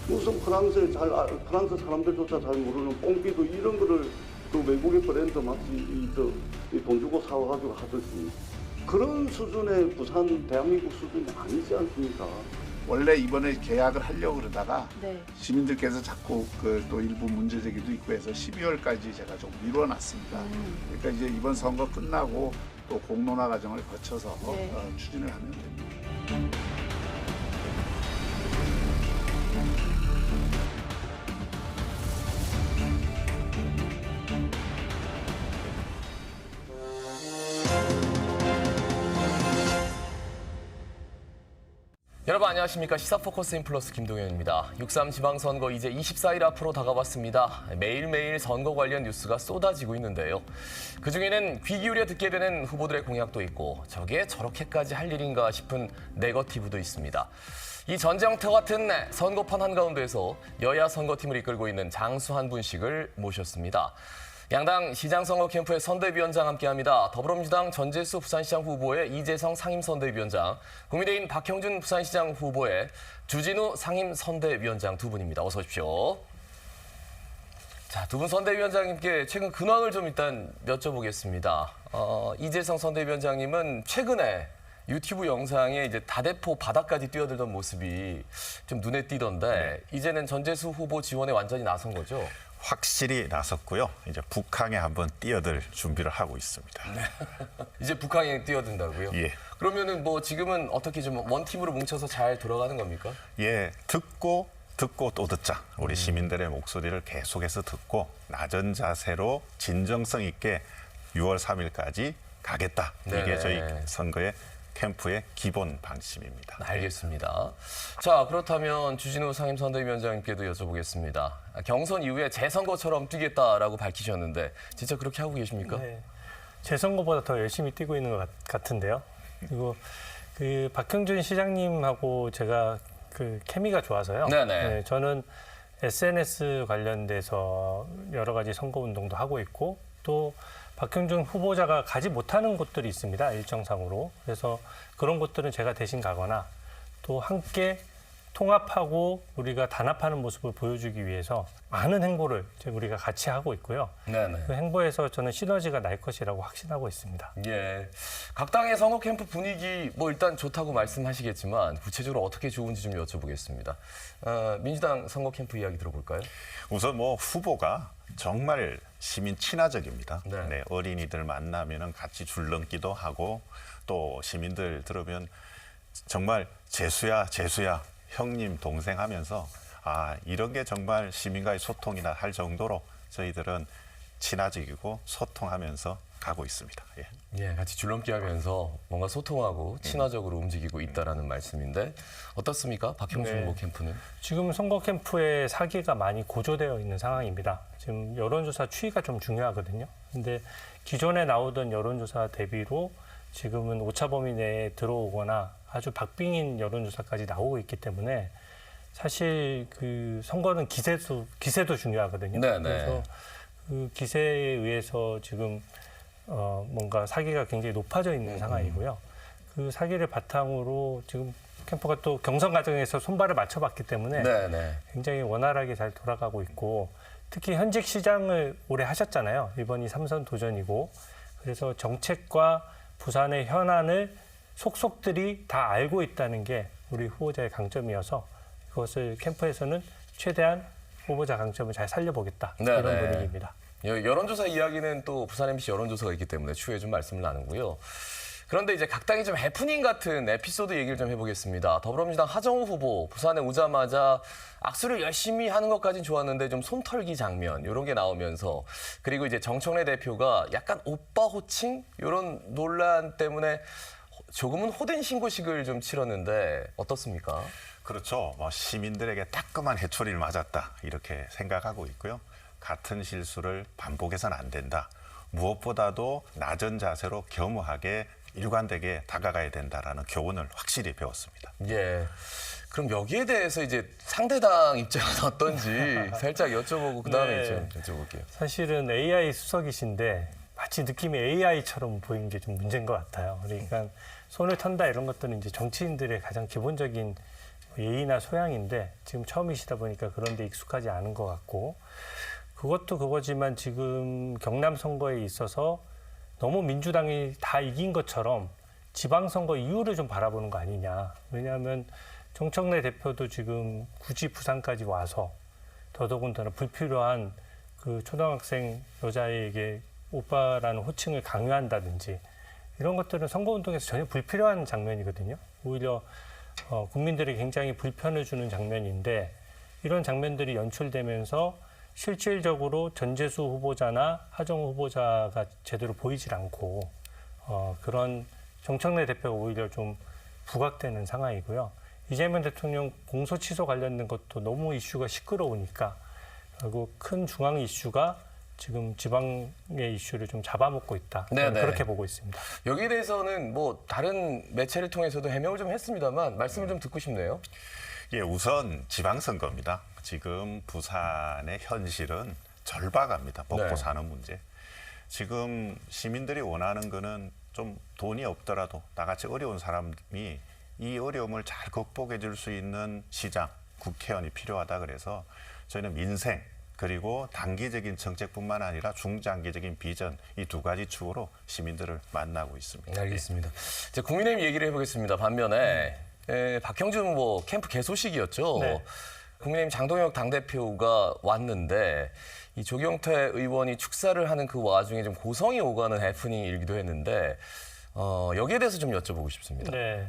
무슨 프랑스 사람들조차 잘 모르는 뽕기도 이런 거를 그 외국의 브랜드 마치 돈 주고 사와가지고 하듯이 그런 수준의 부산 대한민국 수준이 아니지 않습니까? 원래 이번에 계약을 하려고 그러다가 네. 시민들께서 자꾸 그 또 일부 문제 제기도 있고 해서 12월까지 제가 좀 미뤄놨습니다. 그러니까 이제 이번 선거 끝나고 또 공론화 과정을 거쳐서 네. 추진을 하면 됩니다. 여러분 안녕하십니까. 시사포커스 인플러스 김동현입니다. 6.3 지방선거 이제 24일 앞으로 다가왔습니다. 매일매일 선거 관련 뉴스가 쏟아지고 있는데요. 그중에는 귀 기울여 듣게 되는 후보들의 공약도 있고 저게 저렇게까지 할 일인가 싶은 네거티브도 있습니다. 이 전쟁터 같은 선거판 한가운데에서 여야 선거팀을 이끌고 있는 장수한 분씩을 모셨습니다. 양당 시장선거 캠프의 선대위원장 함께합니다. 더불어민주당 전재수 부산시장 후보의 이재성 상임선대위원장, 국민의힘 박형준 부산시장 후보의 주진우 상임선대위원장 두 분입니다. 어서 오십시오. 자, 두 분 선대위원장님께 최근 근황을 좀 일단 여쭤보겠습니다. 이재성 선대위원장님은 최근에 유튜브 영상에 이제 다대포 바닥까지 뛰어들던 모습이 좀 눈에 띄던데 이제는 전재수 후보 지원에 완전히 나선 거죠? 확실히 나섰고요. 이제 북항에 한번 뛰어들 준비를 하고 있습니다. 이제 북한에 뛰어든다고요? 예. 그러면은 뭐 지금은 어떻게 좀 원팀으로 뭉쳐서 잘 돌아가는 겁니까? 예, 듣고 또 듣자. 우리 시민들의 목소리를 계속해서 듣고 낮은 자세로 진정성 있게 6월 3일까지 가겠다. 네네. 이게 저희 선거의 캠프의 기본 방침입니다. 알겠습니다. 자, 그렇다면 주진우 상임선대위원장님께도 여쭤보겠습니다. 경선 이후에 재선거처럼 뛰겠다라고 밝히셨는데 진짜 그렇게 하고 계십니까? 네. 재선거보다 더 열심히 뛰고 있는 것 같은데요. 그리고 그 박형준 시장님하고 제가 그 케미가 좋아서요. 네네. 네, 저는 SNS 관련돼서 여러 가지 선거운동도 하고 있고 또 박형준 후보자가 가지 못하는 곳들이 있습니다. 일정상으로. 그래서 그런 곳들은 제가 대신 가거나 또 함께 통합하고 우리가 단합하는 모습을 보여주기 위해서 많은 행보를 우리가 같이 하고 있고요. 네네. 그 행보에서 저는 시너지가 날 것이라고 확신하고 있습니다. 예. 각 당의 선거 캠프 분위기 뭐 일단 좋다고 말씀하시겠지만 구체적으로 어떻게 좋은지 좀 여쭤보겠습니다. 민주당 선거 캠프 이야기 들어볼까요? 우선 뭐 후보가 정말 시민 친화적입니다. 네. 네, 어린이들 만나면은 같이 줄넘기도 하고 또 시민들 들으면 정말 재수야 형님 동생 하면서 이런 게 정말 시민과의 소통이나 할 정도로 저희들은 친화적이고 소통하면서 가고 있습니다. 예. 예, 같이 줄넘기 하면서 뭔가 소통하고 친화적으로 움직이고 있다라는 말씀인데 어떻습니까? 박형준 네. 후보 캠프는? 지금 선거 캠프에 사기가 많이 고조되어 있는 상황입니다. 지금 여론조사 추이가 좀 중요하거든요. 근데 기존에 나오던 여론조사 대비로 지금은 오차 범위 내에 들어오거나 아주 박빙인 여론조사까지 나오고 있기 때문에 사실 그 선거는 기세도 중요하거든요. 네네. 그래서 그 기세에 의해서 지금 뭔가 사기가 굉장히 높아져 있는 상황이고요. 그 사기를 바탕으로 지금 캠프가 또 경선 과정에서 손발을 맞춰봤기 때문에 네네. 굉장히 원활하게 잘 돌아가고 있고 특히 현직 시장을 오래 하셨잖아요. 이번이 3선 도전이고 그래서 정책과 부산의 현안을 속속들이 다 알고 있다는 게 우리 후보자의 강점이어서 그것을 캠프에서는 최대한 후보자 강점을 잘 살려보겠다. 네네. 이런 분위기입니다. 여론조사 이야기는 또 부산 MBC 여론조사가 있기 때문에 추후에 좀 말씀을 나누고요. 그런데 이제 각 당이 좀 해프닝 같은 에피소드 얘기를 좀 해보겠습니다. 더불어민주당 하정우 후보 부산에 오자마자 악수를 열심히 하는 것까진 좋았는데 좀 손털기 장면 이런 게 나오면서 그리고 이제 정청래 대표가 약간 오빠 호칭 이런 논란 때문에 조금은 호된 신고식을 좀 치렀는데 어떻습니까? 그렇죠. 시민들에게 따끔한 해초리를 맞았다 이렇게 생각하고 있고요. 같은 실수를 반복해서는 안 된다. 무엇보다도 낮은 자세로 겸허하게 일관되게 다가가야 된다라는 교훈을 확실히 배웠습니다. 예. 그럼 여기에 대해서 이제 상대당 입장은 어떤지 살짝 여쭤보고 그다음에 네. 좀 여쭤볼게요. 사실은 AI 수석이신데 마치 느낌이 AI처럼 보이는 게 좀 문제인 것 같아요. 그러니까 손을 턴다 이런 것들은 이제 정치인들의 가장 기본적인 예의나 소양인데 지금 처음이시다 보니까 그런 데 익숙하지 않은 것 같고 그것도 그거지만 지금 경남 선거에 있어서 너무 민주당이 다 이긴 것처럼 지방선거 이후를 좀 바라보는 거 아니냐. 왜냐하면 정청래 대표도 지금 굳이 부산까지 와서 더더군다나 불필요한 그 초등학생 여자에게 오빠라는 호칭을 강요한다든지 이런 것들은 선거운동에서 전혀 불필요한 장면이거든요. 오히려 국민들이 굉장히 불편을 주는 장면인데 이런 장면들이 연출되면서 실질적으로 전재수 후보자나 하정우 후보자가 제대로 보이질 않고 그런 정청래 대표가 오히려 좀 부각되는 상황이고요. 이재명 대통령 공소 취소 관련된 것도 너무 이슈가 시끄러우니까 결국 큰 중앙 이슈가 지금 지방의 이슈를 좀 잡아먹고 있다. 네네. 그렇게 보고 있습니다. 여기에 대해서는 뭐 다른 매체를 통해서도 해명을 좀 했습니다만 말씀을 좀 듣고 싶네요. 예, 우선 지방선거입니다. 지금 부산의 현실은 절박합니다. 먹고 네. 사는 문제. 지금 시민들이 원하는 거는 좀 돈이 없더라도 나같이 어려운 사람이 이 어려움을 잘 극복해 줄 수 있는 시장, 국회의원이 필요하다 그래서 저희는 민생 그리고 단기적인 정책뿐만 아니라 중장기적인 비전 이 두 가지 축으로 시민들을 만나고 있습니다. 알겠습니다. 이제 국민의힘 얘기를 해보겠습니다. 반면에 박형준 후보 캠프 개소식이었죠. 네. 국민의힘 장동혁 당대표가 왔는데 이 조경태 의원이 축사를 하는 그 와중에 좀 고성이 오가는 해프닝이 일기도 했는데 여기에 대해서 좀 여쭤보고 싶습니다. 네.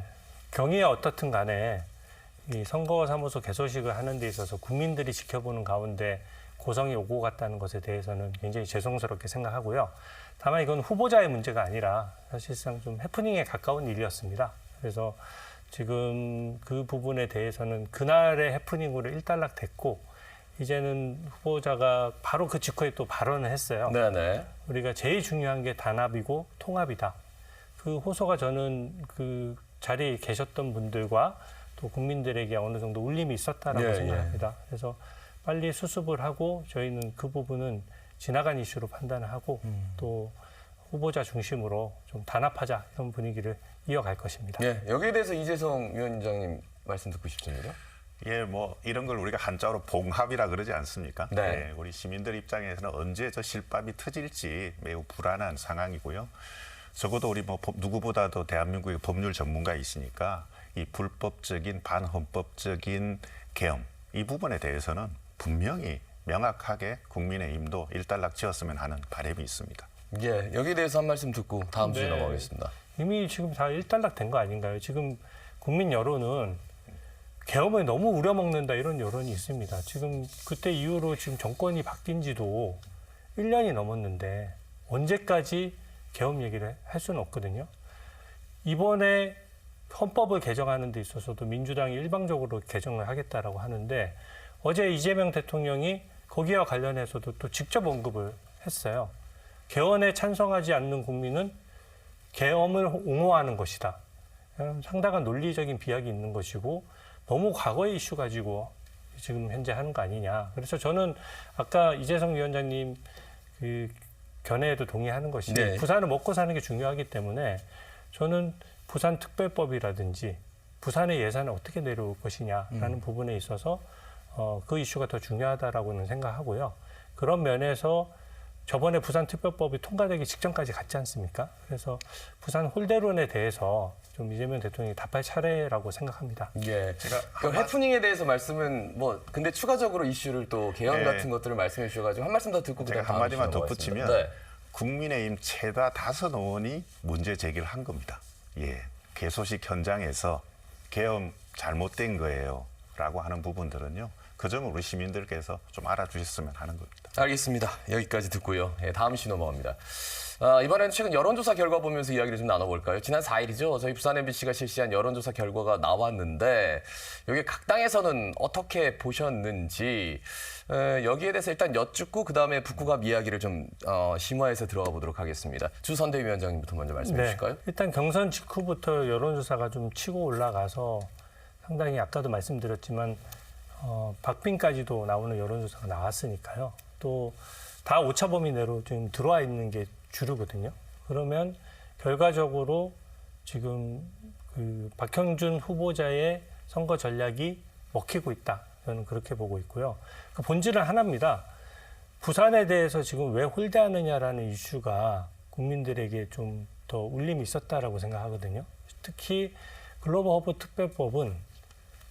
경위가 어떻든 간에 이 선거사무소 개소식을 하는 데 있어서 국민들이 지켜보는 가운데 고성이 오고 갔다는 것에 대해서는 굉장히 죄송스럽게 생각하고요. 다만 이건 후보자의 문제가 아니라 사실상 좀 해프닝에 가까운 일이었습니다. 그래서 지금 그 부분에 대해서는 그날의 해프닝으로 일단락됐고 이제는 후보자가 바로 그 직후에 또 발언을 했어요. 네네. 우리가 제일 중요한 게 단합이고 통합이다. 그 호소가 저는 그 자리에 계셨던 분들과 또 국민들에게 어느 정도 울림이 있었다라고 예, 생각합니다. 그래서 빨리 수습을 하고 저희는 그 부분은 지나간 이슈로 판단을 하고 또 후보자 중심으로 좀 단합하자 이런 분위기를 이어갈 것입니다. 예, 여기에 대해서 이재성 위원장님 말씀 듣고 싶습니다. 예, 뭐 이런 걸 우리가 한자어로 봉합이라 그러지 않습니까? 네. 예, 우리 시민들 입장에서는 언제 저 실밥이 터질지 매우 불안한 상황이고요. 적어도 우리 뭐 누구보다도 대한민국의 법률 전문가이시니까 이 불법적인 반헌법적인 계엄 이 부분에 대해서는 분명히 명확하게 국민의힘도 일단락 지었으면 하는 바람이 있습니다. 예, 여기에 대해서 한 말씀 듣고 다음 주에 네. 넘어가겠습니다. 이미 지금 다 일단락 된 거 아닌가요? 지금 국민 여론은 계엄을 너무 우려먹는다 이런 여론이 있습니다. 지금 그때 이후로 지금 정권이 바뀐 지도 1년이 넘었는데 언제까지 계엄 얘기를 할 수는 없거든요. 이번에 헌법을 개정하는 데 있어서도 민주당이 일방적으로 개정을 하겠다라고 하는데 어제 이재명 대통령이 거기와 관련해서도 또 직접 언급을 했어요. 개헌에 찬성하지 않는 국민은 계엄을 옹호하는 것이다. 상당한 논리적인 비약이 있는 것이고 너무 과거의 이슈 가지고 지금 현재 하는 거 아니냐. 그래서 저는 아까 이재성 위원장님 그 견해에도 동의하는 것이 네. 부산을 먹고 사는 게 중요하기 때문에 저는 부산 특별법이라든지 부산의 예산을 어떻게 내려올 것이냐라는 부분에 있어서 그 이슈가 더 중요하다라고는 생각하고요. 그런 면에서 저번에 부산 특별법이 통과되기 직전까지 갔지 않습니까? 그래서 부산 홀대론에 대해서 좀 이재명 대통령이 답할 차례라고 생각합니다. 예. 그 해프닝에 대해서 말씀은 뭐 근데 추가적으로 이슈를 또 개헌 네. 같은 것들을 말씀해 주셔가지고 한 말씀 더 듣고 제가 그다음 한마디만 다음 덧붙이면 네. 국민의힘 최다 5의원이 문제 제기를 한 겁니다. 예, 개소식 현장에서 계엄 잘못된 거예요 라고 하는 부분들은요. 그 점을 우리 시민들께서 좀 알아주셨으면 하는 겁니다. 알겠습니다. 여기까지 듣고요. 예, 다음 시 넘어갑니다. 이번에는 최근 여론조사 결과 보면서 이야기를 좀 나눠볼까요? 지난 4일이죠. 저희 부산 MBC가 실시한 여론조사 결과가 나왔는데 여기 각 당에서는 어떻게 보셨는지 여기에 대해서 일단 여쭙고 그다음에 북구갑 이야기를 좀 심화해서 들어가 보도록 하겠습니다. 주 선대위원장님부터 먼저 말씀해 주실까요? 일단 경선 직후부터 여론조사가 좀 치고 올라가서 상당히 아까도 말씀드렸지만 박빙까지도 나오는 여론조사가 나왔으니까요. 또 다 오차 범위 내로 지금 들어와 있는 게 주류거든요. 그러면 결과적으로 지금 그 박형준 후보자의 선거 전략이 먹히고 있다. 저는 그렇게 보고 있고요. 그 본질은 하나입니다. 부산에 대해서 지금 왜 홀대하느냐라는 이슈가 국민들에게 좀 더 울림이 있었다라고 생각하거든요. 특히 글로벌 허브 특별법은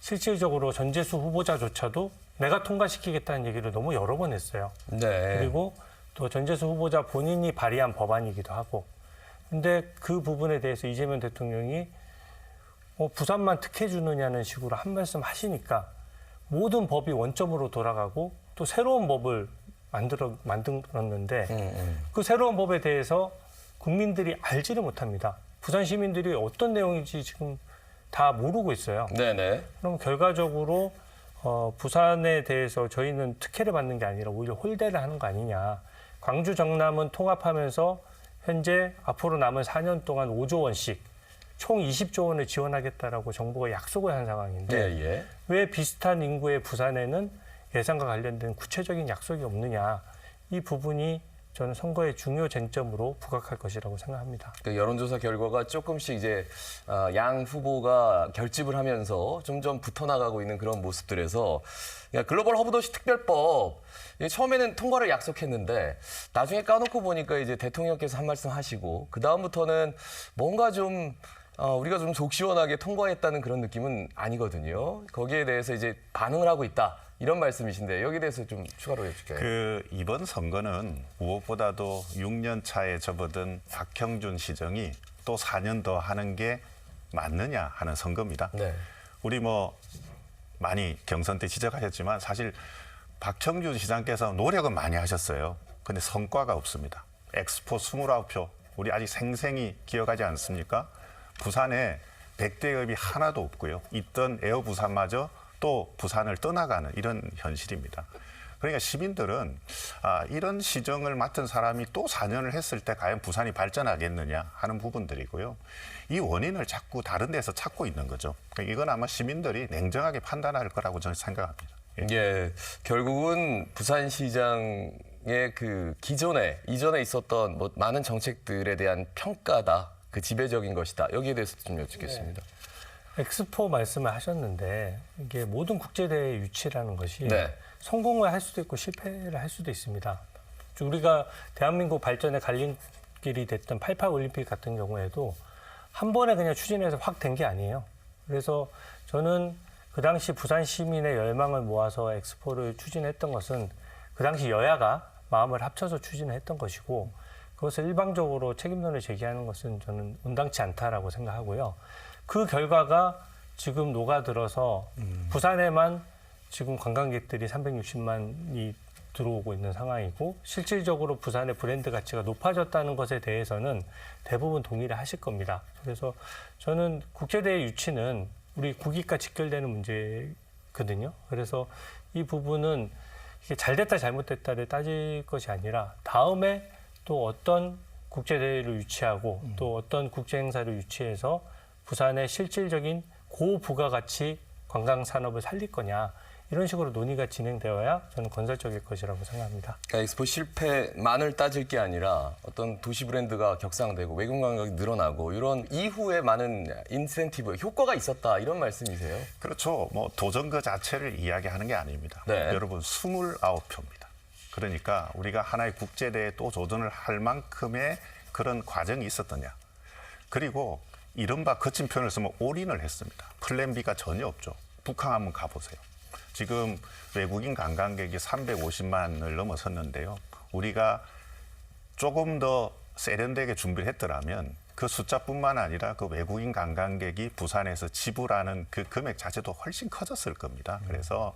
실질적으로 전재수 후보자조차도 내가 통과시키겠다는 얘기를 너무 여러 번 했어요. 네. 그리고 또 전재수 후보자 본인이 발의한 법안이기도 하고. 근데 그 부분에 대해서 이재명 대통령이 부산만 특혜 주느냐는 식으로 한 말씀 하시니까 모든 법이 원점으로 돌아가고 또 새로운 법을 만들었는데 그 새로운 법에 대해서 국민들이 알지를 못합니다. 부산 시민들이 어떤 내용인지 지금 다 모르고 있어요. 네네. 그럼 결과적으로 부산에 대해서 저희는 특혜를 받는 게 아니라 오히려 홀대를 하는 거 아니냐. 광주 정남은 통합하면서 현재 앞으로 남은 4년 동안 5조 원씩 총 20조 원을 지원하겠다라고 정부가 약속을 한 상황인데 예, 예. 왜 비슷한 인구의 부산에는 예산과 관련된 구체적인 약속이 없느냐. 이 부분이 저는 선거의 중요 쟁점으로 부각할 것이라고 생각합니다. 그 여론조사 결과가 조금씩 이제 양 후보가 결집을 하면서 점점 붙어나가고 있는 그런 모습들에서 글로벌 허브도시 특별법 처음에는 통과를 약속했는데 나중에 까놓고 보니까 이제 대통령께서 한 말씀 하시고 그 다음부터는 뭔가 좀 우리가 좀 속 시원하게 통과했다는 그런 느낌은 아니거든요. 거기에 대해서 이제 반응을 하고 있다. 이런 말씀이신데 여기에 대해서 좀 추가로 여쭐게요. 이번 선거는 무엇보다도 6년 차에 접어든 박형준 시정이 또 4년 더 하는 게 맞느냐 하는 선거입니다. 네. 우리 많이 경선 때 지적하셨지만 사실 박형준 시장께서 노력은 많이 하셨어요. 근데 성과가 없습니다. 엑스포 29표 우리 아직 생생히 기억하지 않습니까? 부산에 100대업이 하나도 없고요. 있던 에어 부산마저 또 부산을 떠나가는 이런 현실입니다. 그러니까 시민들은 이런 시정을 맡은 사람이 또 4년을 했을 때 과연 부산이 발전하겠느냐 하는 부분들이고요. 이 원인을 자꾸 다른 데서 찾고 있는 거죠. 그러니까 이건 아마 시민들이 냉정하게 판단할 거라고 저는 생각합니다. 예, 결국은 부산시장의 그 이전에 있었던 많은 정책들에 대한 평가다. 그 지배적인 것이다. 여기에 대해서 좀 여쭙겠습니다. 엑스포 말씀을 하셨는데 이게 모든 국제대회의 유치라는 것이 네. 성공을 할 수도 있고 실패를 할 수도 있습니다. 우리가 대한민국 발전의 갈림길이 됐던 88 올림픽 같은 경우에도 한 번에 그냥 추진해서 확 된 게 아니에요. 그래서 저는 그 당시 부산 시민의 열망을 모아서 엑스포를 추진했던 것은 그 당시 여야가 마음을 합쳐서 추진했던 것이고 그것을 일방적으로 책임론을 제기하는 것은 저는 온당치 않다라고 생각하고요. 그 결과가 지금 녹아들어서 부산에만 지금 관광객들이 360만이 들어오고 있는 상황이고 실질적으로 부산의 브랜드 가치가 높아졌다는 것에 대해서는 대부분 동의를 하실 겁니다. 그래서 저는 국제대회 유치는 우리 국익과 직결되는 문제거든요. 그래서 이 부분은 이게 잘됐다 잘못됐다를 따질 것이 아니라 다음에 또 어떤 국제대회를 유치하고 또 어떤 국제행사를 유치해서 부산의 실질적인 고부가가치 관광산업을 살릴 거냐 이런 식으로 논의가 진행되어야 저는 건설적일 것이라고 생각합니다. 그러니까 엑스포 실패만을 따질 게 아니라 어떤 도시 브랜드가 격상되고 외국 관광객이 늘어나고 이런 이후에 많은 인센티브, 효과가 있었다 이런 말씀이세요? 그렇죠. 도전 그 자체를 이야기하는 게 아닙니다. 네. 여러분 29표입니다. 그러니까 우리가 하나의 국제대회에 또 도전을 할 만큼의 그런 과정이 있었더냐. 그리고 이른바 거친 표현을 쓰면 올인을 했습니다. 플랜 B가 전혀 없죠. 북한 한번 가보세요. 지금 외국인 관광객이 350만을 넘어섰는데요. 우리가 조금 더 세련되게 준비를 했더라면 그 숫자뿐만 아니라 그 외국인 관광객이 부산에서 지불하는 그 금액 자체도 훨씬 커졌을 겁니다. 그래서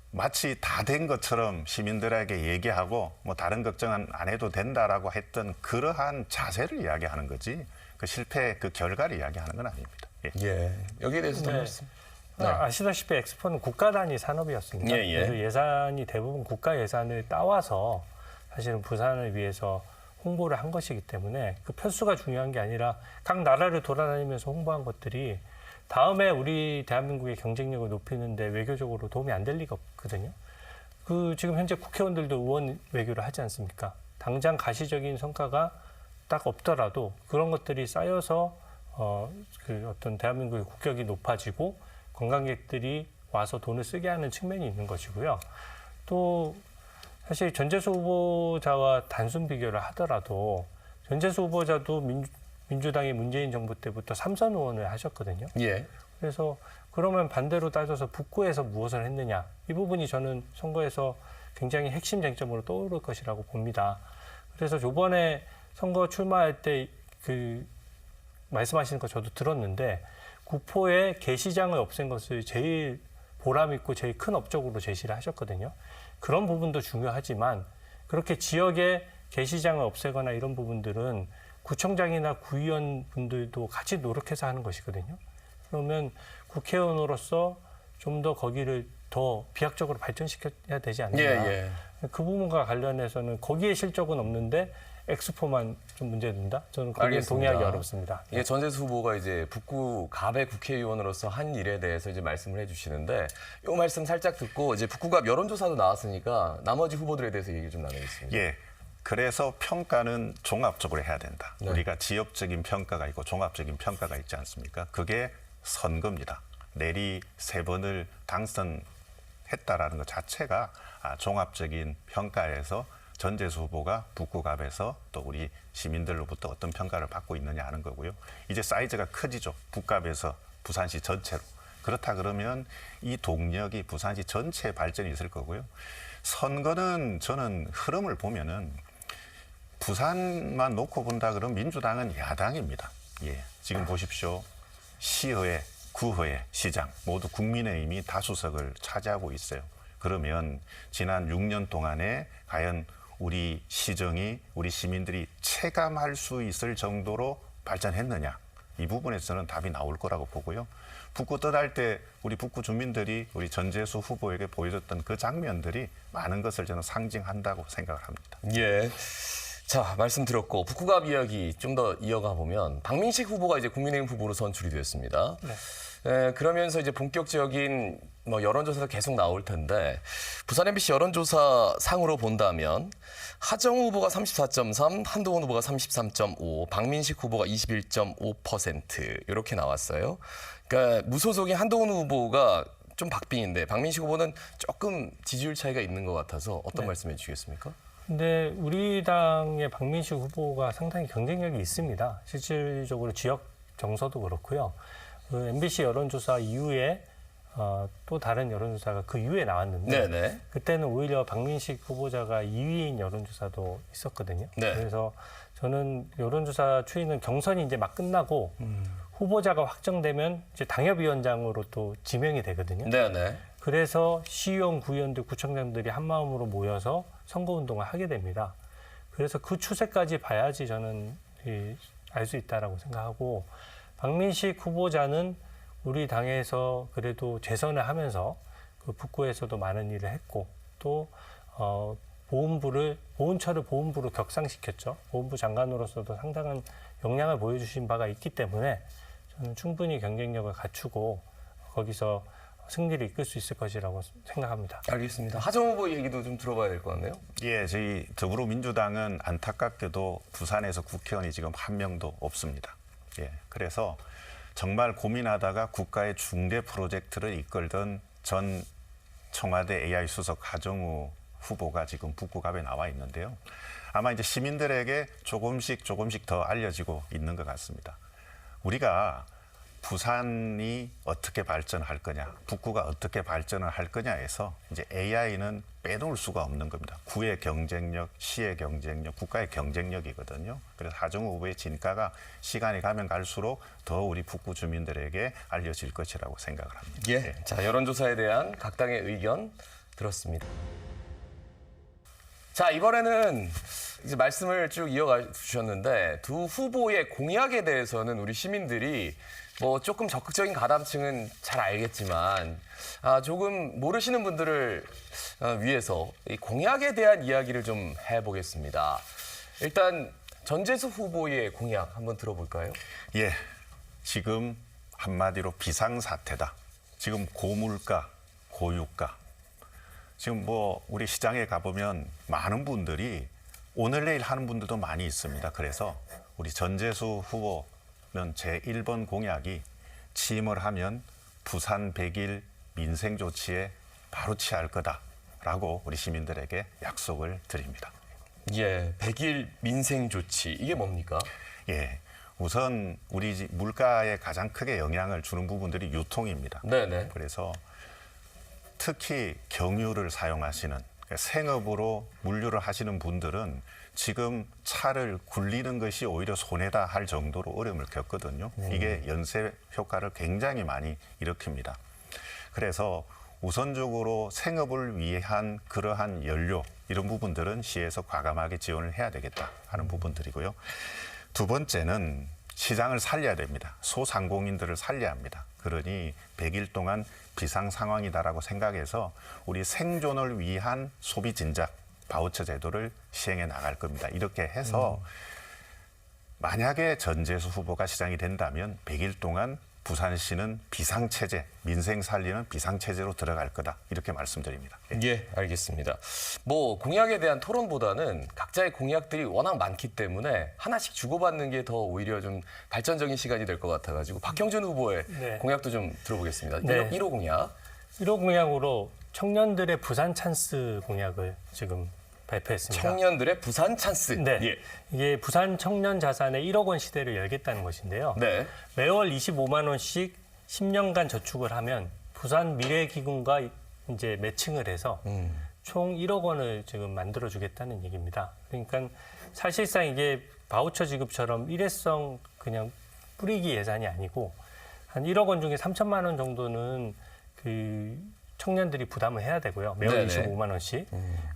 마치 다 된 것처럼 시민들에게 얘기하고 다른 걱정은 안 해도 된다라고 했던 그러한 자세를 이야기하는 거지 그 실패의 그 결과를 이야기하는 건 아닙니다. 예. 여기에 대해서 좀 말씀. 네. 아시다시피 엑스포는 국가 단위 산업이었습니다. 예, 예. 그래서 예산이 대부분 국가 예산을 따와서 사실은 부산을 위해서 홍보를 한 것이기 때문에 그 편수가 중요한 게 아니라 각 나라를 돌아다니면서 홍보한 것들이 다음에 우리 대한민국의 경쟁력을 높이는데 외교적으로 도움이 안 될 리가 없거든요. 지금 현재 국회의원들도 의원 외교를 하지 않습니까? 당장 가시적인 성과가 딱 없더라도 그런 것들이 쌓여서 어떤 대한민국의 국격이 높아지고 관광객들이 와서 돈을 쓰게 하는 측면이 있는 것이고요. 또 사실 전재수 후보자와 단순 비교를 하더라도 전재수 후보자도 민주당이 문재인 정부 때부터 3선 의원을 하셨거든요. 예. 그래서 그러면 반대로 따져서 북구에서 무엇을 했느냐. 이 부분이 저는 선거에서 굉장히 핵심 쟁점으로 떠오를 것이라고 봅니다. 그래서 저번에 선거 출마할 때 그 말씀하시는 거 저도 들었는데 구포에 게시장을 없앤 것을 제일 보람 있고 제일 큰 업적으로 제시를 하셨거든요. 그런 부분도 중요하지만 그렇게 지역에 게시장을 없애거나 이런 부분들은 구청장이나 구의원 분들도 같이 노력해서 하는 것이거든요. 그러면 국회의원으로서 좀 더 거기를 더 비약적으로 발전시켜야 되지 않느냐. 예. 그 부분과 관련해서는 거기에 실적은 없는데 엑스포만 좀 문제된다? 저는 거기에 알겠습니다. 동의하기 어렵습니다. 이게 전재수 후보가 이제 북구 갑의 국회의원으로서 한 일에 대해서 이제 말씀을 해주시는데 이 말씀 살짝 듣고 이제 북구갑 여론조사도 나왔으니까 나머지 후보들에 대해서 얘기 좀 나누겠습니다. 예. 그래서 평가는 종합적으로 해야 된다. 네. 우리가 지역적인 평가가 있고 종합적인 평가가 있지 않습니까? 그게 선거입니다. 내리 3번을 당선했다라는 것 자체가 종합적인 평가에서 전재수 후보가 북구갑에서 또 우리 시민들로부터 어떤 평가를 받고 있느냐 하는 거고요. 이제 사이즈가 커지죠. 북갑에서 부산시 전체로. 그렇다 그러면 이 동력이 부산시 전체에 발전이 있을 거고요. 선거는 저는 흐름을 보면은 부산만 놓고 본다 그러면 민주당은 야당입니다. 예, 지금 보십시오. 시의회, 구의회, 시장 모두 국민의힘이 다수석을 차지하고 있어요. 그러면 지난 6년 동안에 과연 우리 시정이 우리 시민들이 체감할 수 있을 정도로 발전했느냐. 이 부분에서는 답이 나올 거라고 보고요. 북구 떠날 때 우리 북구 주민들이 우리 전재수 후보에게 보여줬던 그 장면들이 많은 것을 저는 상징한다고 생각을 합니다. 예. 자, 말씀 들었고 북구갑 이야기 좀 더 이어가 보면 박민식 후보가 이제 국민의힘 후보로 선출이 됐습니다. 네. 그러면서 이제 본격적인 여론조사도 계속 나올 텐데 부산 MBC 여론조사 상으로 본다면 하정우 후보가 34.3, 한동훈 후보가 33.5, 박민식 후보가 21.5% 이렇게 나왔어요. 그러니까 무소속인 한동훈 후보가 좀 박빙인데 박민식 후보는 조금 지지율 차이가 있는 것 같아서 어떤 말씀해 주시겠습니까? 근데 우리 당의 박민식 후보가 상당히 경쟁력이 있습니다. 실질적으로 지역 정서도 그렇고요. 그 MBC 여론조사 이후에 또 다른 여론조사가 그 이후에 나왔는데 네네. 그때는 오히려 박민식 후보자가 2위인 여론조사도 있었거든요. 네. 그래서 저는 여론조사 추이는 경선이 이제 막 끝나고 후보자가 확정되면 이제 당협위원장으로 또 지명이 되거든요. 네네. 그래서 시의원, 구의원들, 구청장들이 한 마음으로 모여서 선거운동을 하게 됩니다. 그래서 그 추세까지 봐야지 저는 알 수 있다라고 생각하고 박민식 후보자는 우리 당에서 그래도 재선을 하면서 그 북구에서도 많은 일을 했고 또 보훈처를 보훈부로 격상시켰죠. 보훈부 장관으로서도 상당한 역량을 보여주신 바가 있기 때문에 저는 충분히 경쟁력을 갖추고 거기서 승리를 이끌 수 있을 것이라고 생각합니다. 알겠습니다. 하정우 후보 얘기도 좀 들어봐야 될 것 같네요. 예, 저희 더불어민주당은 안타깝게도 부산에서 국회의원이 지금 한 명도 없습니다. 예, 그래서 정말 고민하다가 국가의 중대 프로젝트를 이끌던 전 청와대 AI 수석 하정우 후보가 지금 북구갑에 나와 있는데요. 아마 이제 시민들에게 조금씩 더 알려지고 있는 것 같습니다. 우리가 부산이 어떻게 발전할 거냐, 북구가 어떻게 발전을 할 거냐에서 이제 AI는 빼놓을 수가 없는 겁니다. 구의 경쟁력, 시의 경쟁력, 국가의 경쟁력이거든요. 그래서 하정우 후보의 진가가 시간이 가면 갈수록 더 우리 북구 주민들에게 알려질 것이라고 생각을 합니다. 예. 예. 자, 여론조사에 대한 각 당의 의견 들었습니다. 자, 이번에는 이제 말씀을 쭉 이어가 주셨는데 두 후보의 공약에 대해서는 우리 시민들이 조금 적극적인 가담층은 잘 알겠지만 조금 모르시는 분들을 위해서 이 공약에 대한 이야기를 좀 해보겠습니다. 일단 전재수 후보의 공약 한번 들어볼까요? 예, 지금 한마디로 비상사태다. 지금 고물가, 고유가. 지금 우리 시장에 가보면 많은 분들이 오늘 내일 하는 분들도 많이 있습니다. 그래서 우리 전재수 후보는 제1번 공약이 취임을 하면 부산 100일 민생 조치에 바로 취할 거다라고 우리 시민들에게 약속을 드립니다. 예, 100일 민생 조치 이게 뭡니까? 예, 우선 우리 물가에 가장 크게 영향을 주는 부분들이 유통입니다. 네네. 그래서 특히 경유를 사용하시는 생업으로 물류를 하시는 분들은 지금 차를 굴리는 것이 오히려 손해다 할 정도로 어려움을 겪거든요. 이게 연쇄 효과를 굉장히 많이 일으킵니다. 그래서 우선적으로 생업을 위한 그러한 연료 이런 부분들은 시에서 과감하게 지원을 해야 되겠다 하는 부분들이고요. 두 번째는 시장을 살려야 됩니다. 소상공인들을 살려야 합니다. 그러니 100일 동안 비상 상황이다라고 생각해서 우리 생존을 위한 소비 진작 바우처 제도를 시행해 나갈 겁니다. 이렇게 해서 만약에 전재수 후보가 시장이 된다면 100일 동안 부산시는 비상체제, 민생 살리는 비상체제로 들어갈 거다. 이렇게 말씀드립니다. 예, 알겠습니다. 뭐 공약에 대한 토론보다는 각자의 공약들이 워낙 많기 때문에 하나씩 주고받는 게 더 오히려 좀 발전적인 시간이 될 것 같아가지고 박형준 후보의 네. 공약도 좀 들어보겠습니다. 네. 1호 공약. 1호 공약으로 청년들의 부산 찬스 공약을 지금 발표했습니다. 청년들의 부산 찬스. 네. 예. 이게 부산 청년 자산의 1억 원 시대를 열겠다는 것인데요. 네. 매월 25만 원씩 10년간 저축을 하면 부산 미래기금과 이제 매칭을 해서 총 1억 원을 지금 만들어 주겠다는 얘기입니다. 그러니까 사실상 이게 바우처 지급처럼 일회성 그냥 뿌리기 예산이 아니고 한 1억 원 중에 3천만 원 정도는 그 청년들이 부담을 해야 되고요. 매월 네네. 25만 원씩.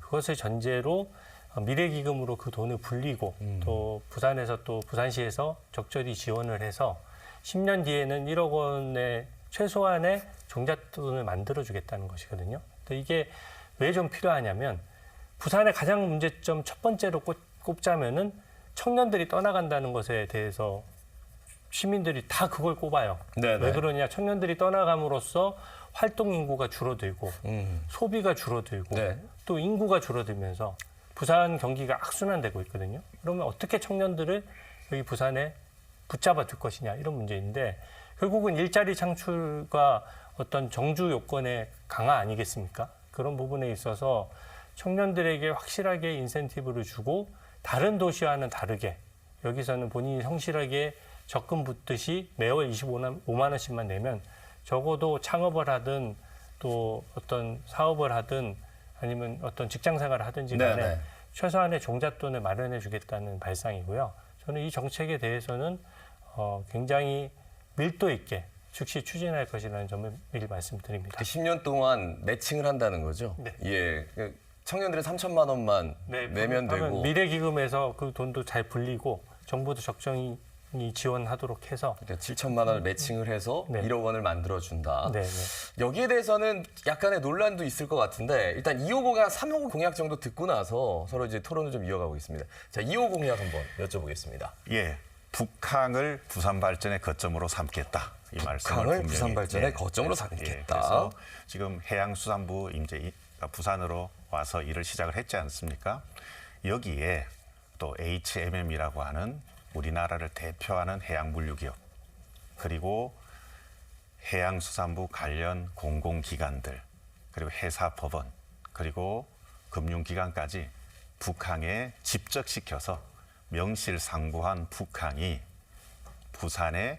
그것을 전제로 미래기금으로 그 돈을 불리고 또 부산에서 또 부산시에서 적절히 지원을 해서 10년 뒤에는 1억 원의 최소한의 종잣돈을 만들어주겠다는 것이거든요. 근데 이게 왜 좀 필요하냐면 부산의 가장 문제점 첫 번째로 꼽자면은 청년들이 떠나간다는 것에 대해서 시민들이 다 그걸 꼽아요. 네네. 왜 그러냐? 청년들이 떠나감으로써 활동 인구가 줄어들고 소비가 줄어들고 네. 또 인구가 줄어들면서 부산 경기가 악순환되고 있거든요. 그러면 어떻게 청년들을 여기 부산에 붙잡아 둘 것이냐 이런 문제인데 결국은 일자리 창출과 어떤 정주 요건의 강화 아니겠습니까? 그런 부분에 있어서 청년들에게 확실하게 인센티브를 주고 다른 도시와는 다르게 여기서는 본인이 성실하게 적금 붓듯이 매월 25만 원씩만 내면 적어도 창업을 하든 또 어떤 사업을 하든 아니면 어떤 직장 생활을 하든지 간에 네네. 최소한의 종잣돈을 마련해 주겠다는 발상이고요. 저는 이 정책에 대해서는 굉장히 밀도 있게 즉시 추진할 것이라는 점을 미리 말씀드립니다. 10년 동안 매칭을 한다는 거죠? 네. 예. 청년들의 3천만 원만 내면 되고. 미래기금에서 그 돈도 잘 불리고 정부도 적정히 지원하도록 해서 7천만 원을 매칭을 해서 네. 1억 원을 만들어준다. 네. 여기에 대해서는 약간의 논란도 있을 것 같은데 일단 2호 공약, 3호 공약 정도 듣고 나서 서로 이제 토론을 좀 이어가고 있습니다. 자, 2호 공약 한번 여쭤보겠습니다. 예, 북항을 부산 발전의 거점으로 삼겠다. 이 말씀을 북한을 분명히, 부산 발전의 예, 거점으로 예, 삼겠다. 그래서 지금 해양수산부 이제 부산으로 와서 일을 시작을 했지 않습니까? 여기에 또 HMM이라고 하는 우리나라를 대표하는 해양물류기업 그리고 해양수산부 관련 공공기관들 그리고 회사법원 그리고 금융기관까지 북항에 집적시켜서 명실상부한 북항이 부산의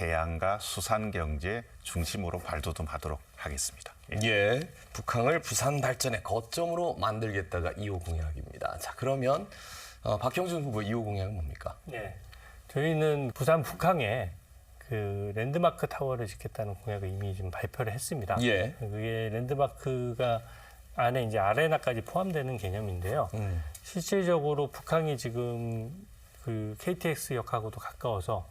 해양과 수산경제 중심으로 발돋움하도록 하겠습니다. 예, 북한을 부산 발전의 거점으로 만들겠다가 2호 공약입니다. 자, 그러면 박형준 후보 2호 공약은 뭡니까? 네. 저희는 부산 북항에 그 랜드마크 타워를 짓겠다는 공약을 이미 좀 발표를 했습니다. 예. 그게 랜드마크가 안에 이제 아레나까지 포함되는 개념인데요. 실질적으로 북항이 지금 그 KTX역하고도 가까워서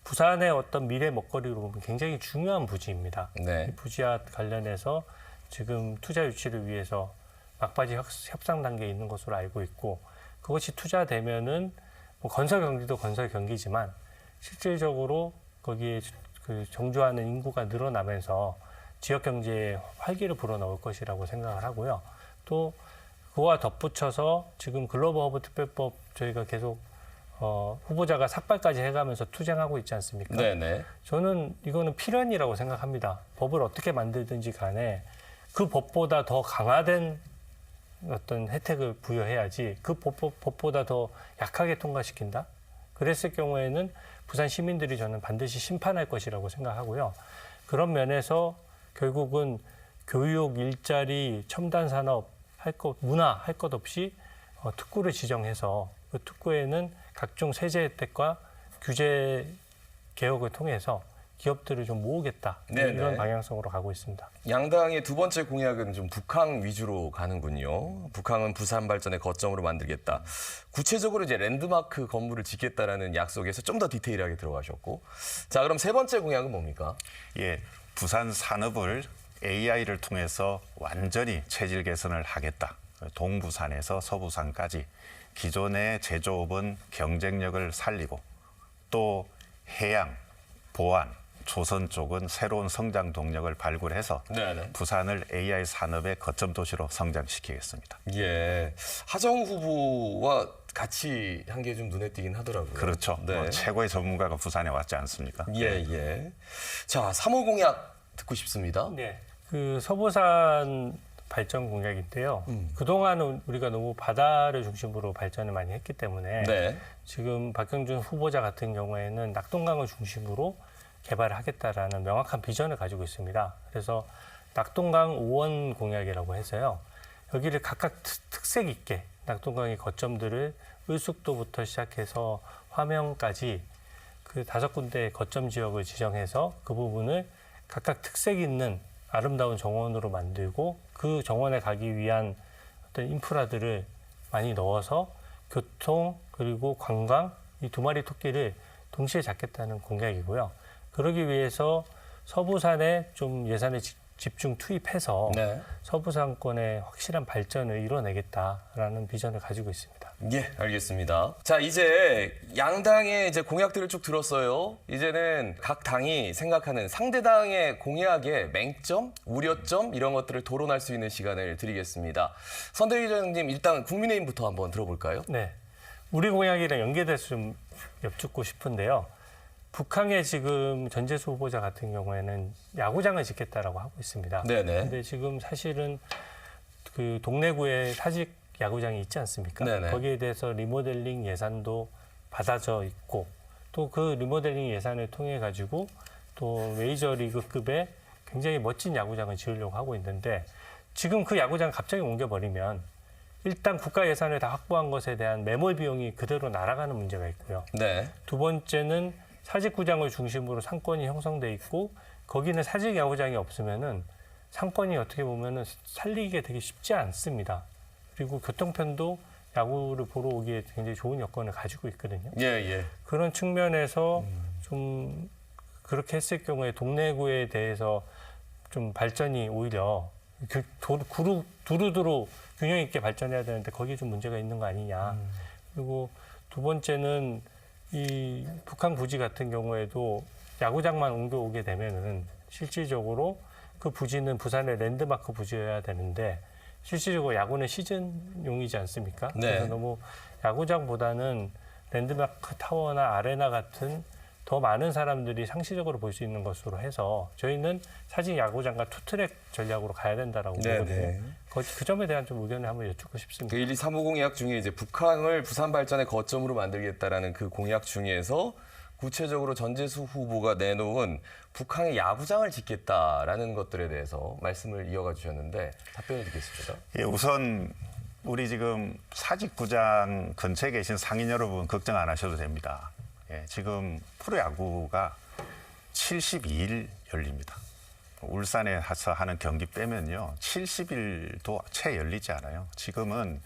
부산의 어떤 미래 먹거리로 보면 굉장히 중요한 부지입니다. 네. 이 부지와 관련해서 지금 투자 유치를 위해서 막바지 협상 단계에 있는 것으로 알고 있고 그것이 투자되면은 뭐 건설 경기도 건설 경기지만 실질적으로 거기에 그 정주하는 인구가 늘어나면서 지역 경제에 활기를 불어넣을 것이라고 생각을 하고요. 또 그와 덧붙여서 지금 글로벌 허브 특별법 저희가 계속 후보자가 삭발까지 해가면서 투쟁하고 있지 않습니까? 네네. 저는 이거는 필연이라고 생각합니다. 법을 어떻게 만들든지 간에 그 법보다 더 강화된 어떤 혜택을 부여해야지 그 법보다 더 약하게 통과시킨다? 그랬을 경우에는 부산 시민들이 저는 반드시 심판할 것이라고 생각하고요. 그런 면에서 결국은 교육, 일자리, 첨단 산업, 문화 할 것 없이 특구를 지정해서 그 특구에는 각종 세제 혜택과 규제 개혁을 통해서 기업들을 좀 모으겠다. 네네. 이런 방향성으로 가고 있습니다. 양당의 두 번째 공약은 좀 북항 위주로 가는군요. 북항은 부산 발전의 거점으로 만들겠다. 구체적으로 이제 랜드마크 건물을 짓겠다라는 약속에서 좀 더 디테일하게 들어가셨고. 자, 그럼 세 번째 공약은 뭡니까? 예, 부산 산업을 AI를 통해서 완전히 체질 개선을 하겠다. 동부산에서 서부산까지 기존의 제조업은 경쟁력을 살리고 또 해양, 보안, 조선 쪽은 새로운 성장 동력을 발굴해서 네네. 부산을 AI 산업의 거점 도시로 성장시키겠습니다. 예. 하정 후보와 같이 한 게 좀 눈에 띄긴 하더라고요. 그렇죠. 네. 뭐 최고의 전문가가 부산에 왔지 않습니까? 예, 예. 자, 3호 공약 듣고 싶습니다. 네. 그 서부산 발전 공약인데요. 그동안은 우리가 너무 바다를 중심으로 발전을 많이 했기 때문에 네. 지금 박형준 후보자 같은 경우에는 낙동강을 중심으로 개발을 하겠다라는 명확한 비전을 가지고 있습니다. 그래서 낙동강 5원 공약이라고 해서요. 여기를 각각 특색 있게 낙동강의 거점들을 을숙도부터 시작해서 화명까지 그 5군데의 거점 지역을 지정해서 그 부분을 각각 특색 있는 아름다운 정원으로 만들고 그 정원에 가기 위한 어떤 인프라들을 많이 넣어서 교통 그리고 관광 이 두 마리 토끼를 동시에 잡겠다는 공약이고요. 그러기 위해서 서부산에 좀 예산을 집중 투입해서 네. 서부산권의 확실한 발전을 이뤄내겠다라는 비전을 가지고 있습니다. 예, 알겠습니다. 자, 이제 양당의 이제 공약들을 쭉 들었어요. 이제는 각 당이 생각하는 상대당의 공약의 맹점, 우려점 이런 것들을 토론할 수 있는 시간을 드리겠습니다. 선대위원장님, 일단 국민의힘부터 한번 들어볼까요? 네, 우리 공약이랑 연계돼서 좀 여쭙고 싶은데요. 북한의 지금 전재수 후보자 같은 경우에는 야구장을 짓겠다라고 하고 있습니다. 네네. 근데 지금 사실은 그 동래구에 사직 야구장이 있지 않습니까? 네네. 거기에 대해서 리모델링 예산도 받아져 있고 또 그 리모델링 예산을 통해 가지고 또 메이저리그급의 굉장히 멋진 야구장을 지으려고 하고 있는데 지금 그 야구장 갑자기 옮겨버리면 일단 국가 예산을 다 확보한 것에 대한 매몰 비용이 그대로 날아가는 문제가 있고요. 네. 두 번째는 사직구장을 중심으로 상권이 형성돼 있고 거기는 사직 야구장이 없으면은 상권이 어떻게 보면은 살리기가 되게 쉽지 않습니다. 그리고 교통편도 야구를 보러 오기에 굉장히 좋은 여건을 가지고 있거든요. 예, 예. 그런 측면에서 좀 그렇게 했을 경우에 동래구에 대해서 좀 발전이 오히려 두루두루 균형 있게 발전해야 되는데 거기에 좀 문제가 있는 거 아니냐. 그리고 두 번째는 이 북한 부지 같은 경우에도 야구장만 옮겨오게 되면은 실질적으로 그 부지는 부산의 랜드마크 부지여야 되는데 실질적으로 야구는 시즌용이지 않습니까? 네. 그래서 너무 야구장보다는 랜드마크 타워나 아레나 같은 더 많은 사람들이 상시적으로 볼 수 있는 것으로 해서 저희는 사직 야구장과 투트랙 전략으로 가야 된다라고 네, 보거든요. 네. 그 점에 대한 좀 의견을 한번 여쭙고 싶습니다. 그 1, 2, 3호 공약 중에 이제 북한을 부산 발전의 거점으로 만들겠다라는 그 공약 중에서 구체적으로 전재수 후보가 내놓은 북한의 야구장을 짓겠다라는 것들에 대해서 말씀을 이어가 주셨는데 답변을 듣겠습니다. 예, 우선 우리 지금 사직구장 근처에 계신 상인 여러분 걱정 안 하셔도 됩니다. 예, 지금 프로야구가 72일 열립니다. 울산에 가서 하는 경기 빼면요. 70일도 채 열리지 않아요. 지금은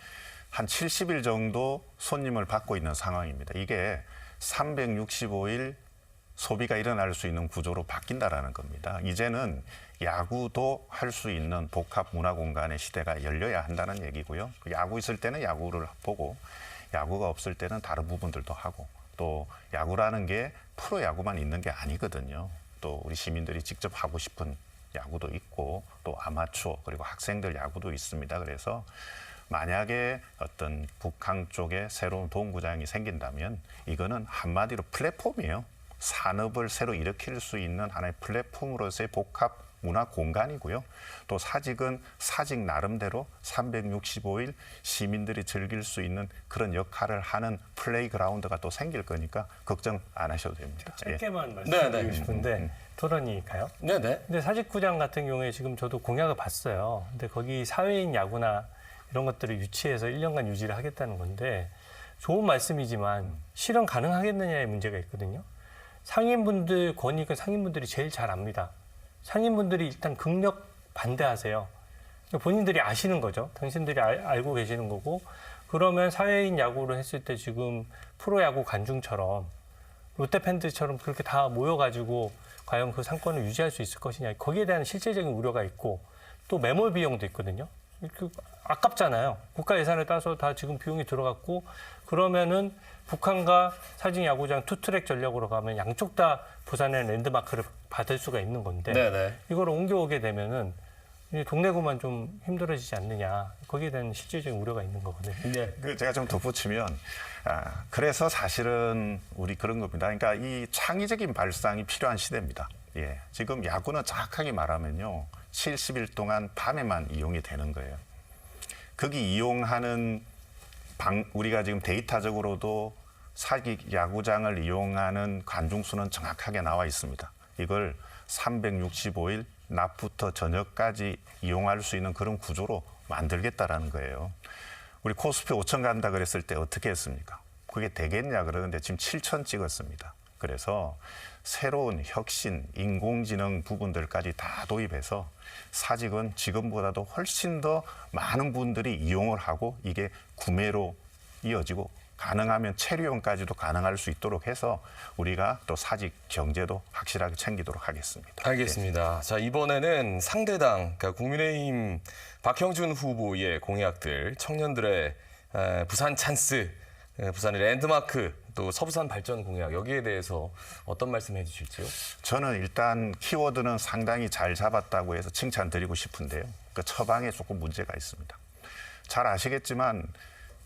한 70일 정도 손님을 받고 있는 상황입니다. 이게 365일 소비가 일어날 수 있는 구조로 바뀐다라는 겁니다. 이제는 야구도 할 수 있는 복합 문화 공간의 시대가 열려야 한다는 얘기고요. 야구 있을 때는 야구를 보고 야구가 없을 때는 다른 부분들도 하고 또 야구라는 게 프로야구만 있는 게 아니거든요. 또 우리 시민들이 직접 하고 싶은 야구도 있고 또 아마추어 그리고 학생들 야구도 있습니다. 그래서 만약에 어떤 북한 쪽에 새로운 동구장이 생긴다면 이거는 한마디로 플랫폼이에요. 산업을 새로 일으킬 수 있는 하나의 플랫폼으로서의 복합 문화 공간이고요. 또 사직은 사직 나름대로 365일 시민들이 즐길 수 있는 그런 역할을 하는 플레이그라운드가 또 생길 거니까 걱정 안 하셔도 됩니다. 짧게만 네, 말씀드리고 네. 싶은데 토론이니까요. 네네. 근데 사직구장 같은 경우에 지금 저도 공약을 봤어요. 근데 거기 사회인 야구나 이런 것들을 유치해서 1년간 유지를 하겠다는 건데 좋은 말씀이지만 실현 가능하겠느냐의 문제가 있거든요. 상인분들 권익은 상인분들이 제일 잘 압니다. 상인분들이 일단 극력 반대하세요. 본인들이 아시는 거죠. 당신들이 알고 계시는 거고 그러면 사회인 야구를 했을 때 지금 프로야구 관중처럼 롯데팬들처럼 그렇게 다 모여가지고 과연 그 상권을 유지할 수 있을 것이냐 거기에 대한 실질적인 우려가 있고 또 매몰 비용도 있거든요. 아깝잖아요. 국가 예산을 따서 다 지금 비용이 들어갔고 그러면은 북한과 사직 야구장 투트랙 전략으로 가면 양쪽 다 부산의 랜드마크를 받을 수가 있는 건데 네네. 이걸 옮겨오게 되면은 이제 동래구만 좀 힘들어지지 않느냐 거기에 대한 실질적인 우려가 있는 거거든요. 네. 제가 좀 덧붙이면 그래서 사실은 우리 그런 겁니다. 그러니까 이 창의적인 발상이 필요한 시대입니다. 예, 지금 야구는 정확하게 말하면요. 70일 동안 밤에만 이용이 되는 거예요. 거기 이용하는 우리가 지금 데이터적으로도 사직 야구장을 이용하는 관중 수는 정확하게 나와 있습니다. 이걸 365일 낮부터 저녁까지 이용할 수 있는 그런 구조로 만들겠다라는 거예요. 우리 코스피 5천 간다 그랬을 때 어떻게 했습니까? 그게 되겠냐 그러는데 지금 7천 찍었습니다. 그래서 새로운 혁신, 인공지능 부분들까지 다 도입해서 사직은 지금보다도 훨씬 더 많은 분들이 이용을 하고 이게 구매로 이어지고 가능하면 체류용까지도 가능할 수 있도록 해서 우리가 또 사직 경제도 확실하게 챙기도록 하겠습니다. 알겠습니다. 자, 이번에는 상대당, 그러니까 국민의힘 박형준 후보의 공약들, 청년들의 부산 찬스, 부산의 랜드마크, 또 서부산 발전 공약, 여기에 대해서 어떤 말씀 해주실지요? 저는 일단 키워드는 상당히 잘 잡았다고 해서 칭찬드리고 싶은데요. 그 처방에 조금 문제가 있습니다. 잘 아시겠지만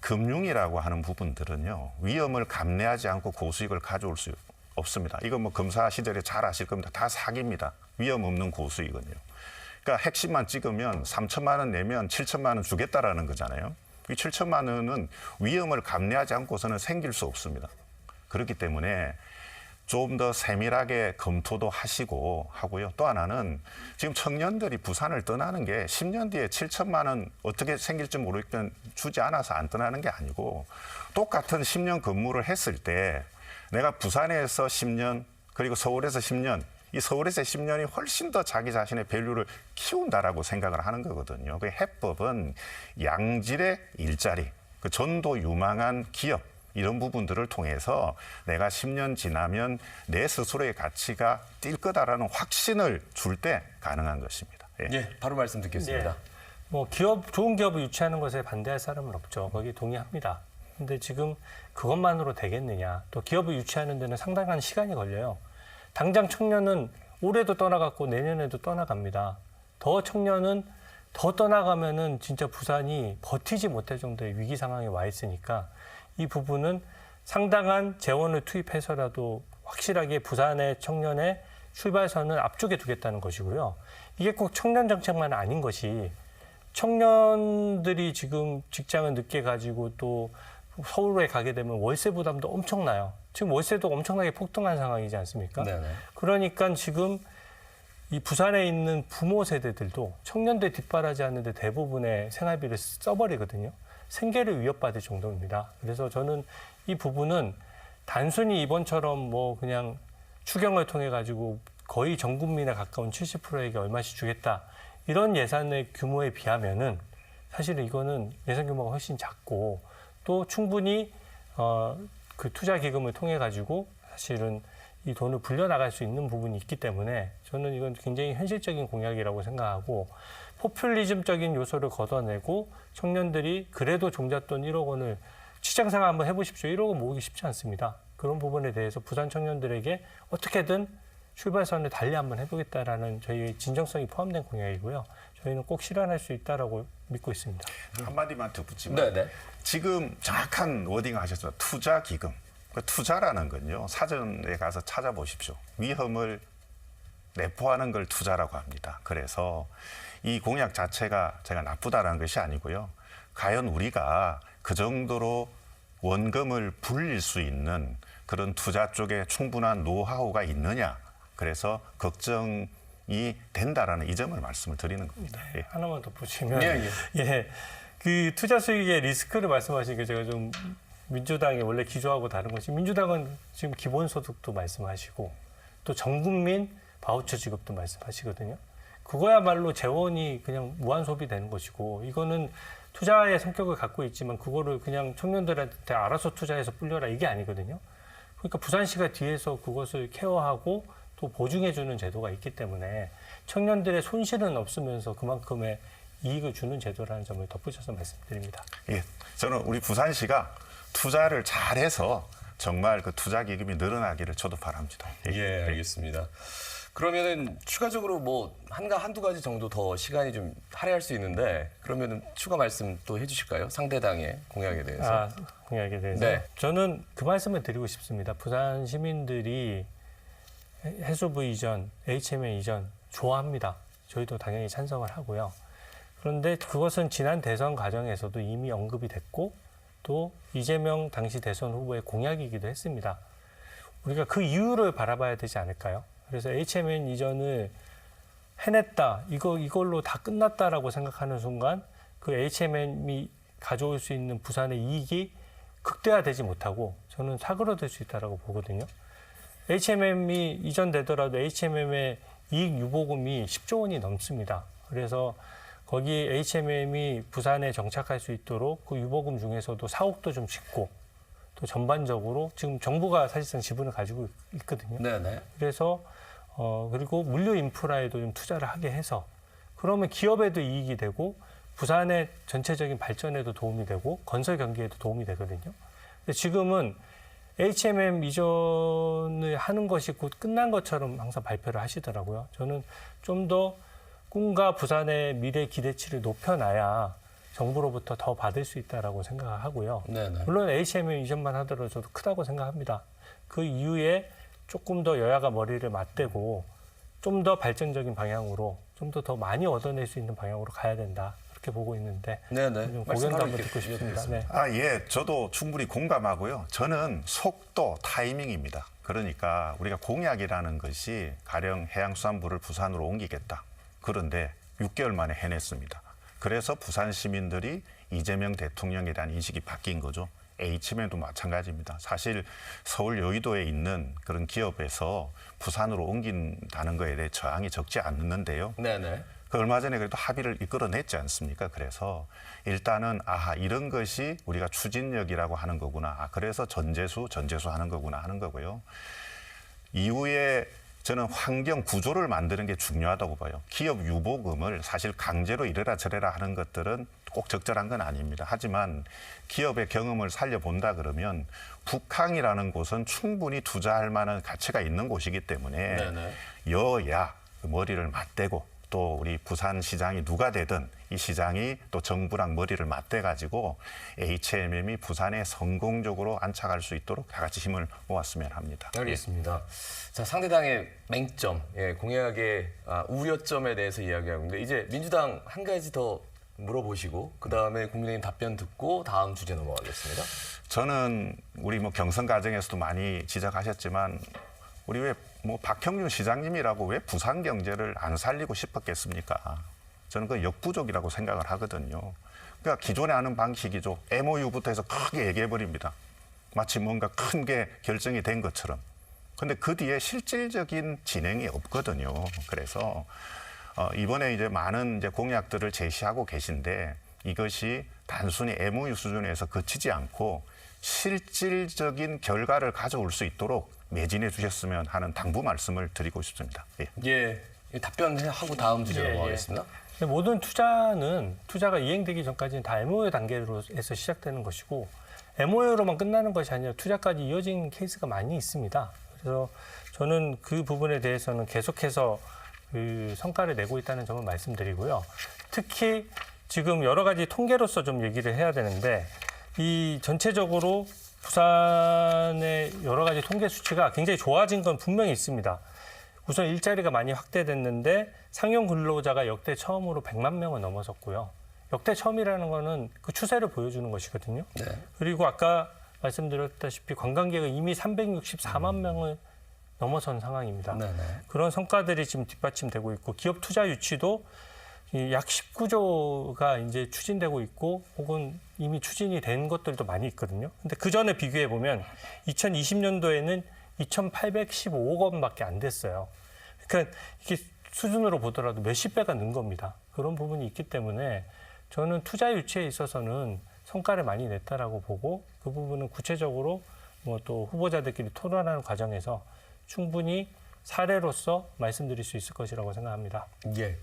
금융이라고 하는 부분들은요. 위험을 감내하지 않고 고수익을 가져올 수 없습니다. 이건 뭐 검사 시절에 잘 아실 겁니다. 다 사기입니다. 위험 없는 고수익은요. 그러니까 핵심만 찍으면 3천만 원 내면 7천만 원 주겠다라는 거잖아요. 이 7천만 원은 위험을 감내하지 않고서는 생길 수 없습니다. 그렇기 때문에 좀 더 세밀하게 검토도 하시고 하고요. 또 하나는 지금 청년들이 부산을 떠나는 게 10년 뒤에 7천만 원 어떻게 생길지 모르겠지만 주지 않아서 안 떠나는 게 아니고 똑같은 10년 근무를 했을 때 내가 부산에서 10년 그리고 서울에서 10년 이 서울에서 10년이 훨씬 더 자기 자신의 밸류를 키운다라고 생각을 하는 거거든요. 그 해법은 양질의 일자리, 그 전도 유망한 기업 이런 부분들을 통해서 내가 10년 지나면 내 스스로의 가치가 뛸 거다라는 확신을 줄 때 가능한 것입니다. 예. 예, 바로 말씀 듣겠습니다. 네. 뭐 좋은 기업을 유치하는 것에 반대할 사람은 없죠. 거기 동의합니다. 근데 지금 그것만으로 되겠느냐. 또 기업을 유치하는 데는 상당한 시간이 걸려요. 당장 청년은 올해도 떠나갔고 내년에도 떠나갑니다. 청년은 더 떠나가면은 진짜 부산이 버티지 못할 정도의 위기 상황에 와 있으니까 이 부분은 상당한 재원을 투입해서라도 확실하게 부산의 청년의 출발선을 앞쪽에 두겠다는 것이고요. 이게 꼭 청년 정책만 아닌 것이 청년들이 지금 직장을 늦게 가지고 또 서울에 가게 되면 월세 부담도 엄청나요. 지금 월세도 엄청나게 폭등한 상황이지 않습니까? 네네. 그러니까 지금 이 부산에 있는 부모 세대들도 청년들 뒷바라지 하는데 대부분의 생활비를 써버리거든요. 생계를 위협받을 정도입니다. 그래서 저는 이 부분은 단순히 이번처럼 뭐 그냥 추경을 통해 가지고 거의 전 국민에 가까운 70%에게 얼마씩 주겠다 이런 예산의 규모에 비하면은 사실은 이거는 예산 규모가 훨씬 작고 또 충분히 그 투자 기금을 통해 가지고 사실은 이 돈을 불려나갈 수 있는 부분이 있기 때문에 저는 이건 굉장히 현실적인 공약이라고 생각하고 포퓰리즘적인 요소를 걷어내고 청년들이 그래도 종잣돈 1억 원을 직장생활 한번 해보십시오. 1억 원 모으기 쉽지 않습니다. 그런 부분에 대해서 부산 청년들에게 어떻게든 출발선을 달리 한번 해보겠다라는 저희의 진정성이 포함된 공약이고요. 저희는 꼭 실현할 수 있다라고 믿고 있습니다. 한마디만 덧붙이면 네네. 지금 정확한 워딩 하셨습니다. 투자 기금. 그 투자라는 건요. 사전에 가서 찾아보십시오. 위험을 내포하는 걸 투자라고 합니다. 그래서 이 공약 자체가 제가 나쁘다라는 것이 아니고요. 과연 우리가 그 정도로 원금을 불릴 수 있는 그런 투자 쪽에 충분한 노하우가 있느냐. 그래서 걱정이 된다라는 이 점을 말씀을 드리는 겁니다. 예. 하나만 덧붙이면 예, 예. 그 투자 수익의 리스크를 말씀하시니까 제가 좀 민주당이 원래 기조하고 다른 것이 민주당은 지금 기본소득도 말씀하시고 또 전국민 바우처 지급도 말씀하시거든요. 그거야말로 재원이 그냥 무한 소비되는 것이고 이거는 투자의 성격을 갖고 있지만 그거를 그냥 청년들한테 알아서 투자해서 불려라 이게 아니거든요. 그러니까 부산시가 뒤에서 그것을 케어하고 또 보증해주는 제도가 있기 때문에 청년들의 손실은 없으면서 그만큼의 이익을 주는 제도라는 점을 덧붙여서 말씀드립니다. 예. 저는 우리 부산시가 투자를 잘해서 정말 그 투자 기금이 늘어나기를 저도 바랍니다. 예, 알겠습니다. 그러면은 추가적으로 뭐 한두 가지 정도 더 시간이 좀 할애할 수 있는데 그러면은 추가 말씀 또 해주실까요? 상대당의 공약에 대해서. 공약에 대해서. 네. 저는 그 말씀을 드리고 싶습니다. 부산 시민들이 해수부 이전, HMN 이전 좋아합니다. 저희도 당연히 찬성을 하고요. 그런데 그것은 지난 대선 과정에서도 이미 언급이 됐고 또 이재명 당시 대선 후보의 공약이기도 했습니다. 우리가 그 이유를 바라봐야 되지 않을까요? 그래서 HMN 이전을 해냈다, 이걸로 다 끝났다라고 생각하는 순간 그 HMN이 가져올 수 있는 부산의 이익이 극대화되지 못하고 저는 사그러들 수 있다고 보거든요. HMM이 이전되더라도 HMM의 이익 유보금이 10조 원이 넘습니다. 그래서 거기 HMM이 부산에 정착할 수 있도록 그 유보금 중에서도 사옥도 좀 짓고 또 전반적으로 지금 정부가 사실상 지분을 가지고 있거든요. 네네. 그래서 그리고 물류 인프라에도 좀 투자를 하게 해서 그러면 기업에도 이익이 되고 부산의 전체적인 발전에도 도움이 되고 건설 경기에도 도움이 되거든요. 근데 지금은 HMM 이전을 하는 것이 곧 끝난 것처럼 항상 발표를 하시더라고요. 저는 좀 더 꿈과 부산의 미래 기대치를 높여놔야 정부로부터 더 받을 수 있다라고 생각하고요. 네네. 물론 HMM 이전만 하더라도 저도 크다고 생각합니다. 그 이후에 조금 더 여야가 머리를 맞대고 좀 더 발전적인 방향으로 좀 더 많이 얻어낼 수 있는 방향으로 가야 된다. 그렇게 보고 있는데 네네. 좀 말씀 고견도 바로 한번 이렇게 듣고 싶습니다. 이어드리겠습니다. 네. 예, 저도 충분히 공감하고요. 저는 속도, 타이밍입니다. 그러니까 우리가 공약이라는 것이 가령 해양수산부를 부산으로 옮기겠다. 그런데 6개월 만에 해냈습니다. 그래서 부산 시민들이 이재명 대통령에 대한 인식이 바뀐 거죠. HMM도 마찬가지입니다. 사실 서울 여의도에 있는 그런 기업에서 부산으로 옮긴다는 거에 대해 저항이 적지 않는데요. 네네. 그 얼마 전에 그래도 합의를 이끌어냈지 않습니까? 그래서 일단은 이런 것이 우리가 추진력이라고 하는 거구나. 그래서 전재수 하는 거구나 하는 거고요. 이후에 저는 환경 구조를 만드는 게 중요하다고 봐요. 기업 유보금을 사실 강제로 이래라 저래라 하는 것들은 꼭 적절한 건 아닙니다. 하지만 기업의 경험을 살려본다 그러면 북항이라는 곳은 충분히 투자할 만한 가치가 있는 곳이기 때문에 네네. 여야 머리를 맞대고 또 우리 부산시장이 누가 되든 이 시장이 또 정부랑 머리를 맞대가지고 HMM이 부산에 성공적으로 안착할 수 있도록 다 같이 힘을 모았으면 합니다. 알겠습니다. 자, 상대당의 맹점, 공약의 우려점에 대해서 이야기하고 있는데 이제 민주당 한 가지 더 물어보시고 그 다음에 국민의힘 답변 듣고 다음 주제 넘어가겠습니다. 저는 우리 경선 과정에서도 많이 지적하셨지만 우리 왜 박형준 시장님이라고 왜 부산 경제를 안 살리고 싶었겠습니까? 저는 그 역부족이라고 생각을 하거든요. 그러니까 기존에 하는 방식이죠. MOU부터 해서 크게 얘기해버립니다. 마치 뭔가 큰 게 결정이 된 것처럼. 근데 그 뒤에 실질적인 진행이 없거든요. 그래서 이번에 이제 많은 이제 공약들을 제시하고 계신데 이것이 단순히 MOU 수준에서 그치지 않고 실질적인 결과를 가져올 수 있도록 매진해 주셨으면 하는 당부 말씀을 드리고 싶습니다. 예. 예, 답변하고 다음 주제 넘어가겠습니다. 모든 투자가 이행되기 전까지는 다 MOU 단계로서 시작되는 것이고 MOU로만 끝나는 것이 아니라 투자까지 이어진 케이스가 많이 있습니다. 그래서 저는 그 부분에 대해서는 계속해서 그 성과를 내고 있다는 점을 말씀드리고요. 특히 지금 여러 가지 통계로서 좀 얘기를 해야 되는데 이 전체적으로 부산의 여러 가지 통계 수치가 굉장히 좋아진 건 분명히 있습니다. 우선 일자리가 많이 확대됐는데 상용 근로자가 역대 처음으로 100만 명을 넘어섰고요. 역대 처음이라는 거는 그 추세를 보여주는 것이거든요. 네. 그리고 아까 말씀드렸다시피 관광객은 이미 364만 명을 넘어선 상황입니다. 네네. 그런 성과들이 지금 뒷받침되고 있고 기업 투자 유치도 약 19조가 이제 추진되고 있고 혹은 이미 추진이 된 것들도 많이 있거든요. 근데 그 전에 비교해 보면 2020년도에는 2,815억 원밖에 안 됐어요. 그러니까 이게 수준으로 보더라도 몇십 배가 는 겁니다. 그런 부분이 있기 때문에 저는 투자 유치에 있어서는 성과를 많이 냈다라고 보고 그 부분은 구체적으로 뭐 또 후보자들끼리 토론하는 과정에서 충분히 사례로서 말씀드릴 수 있을 것이라고 생각합니다. 예.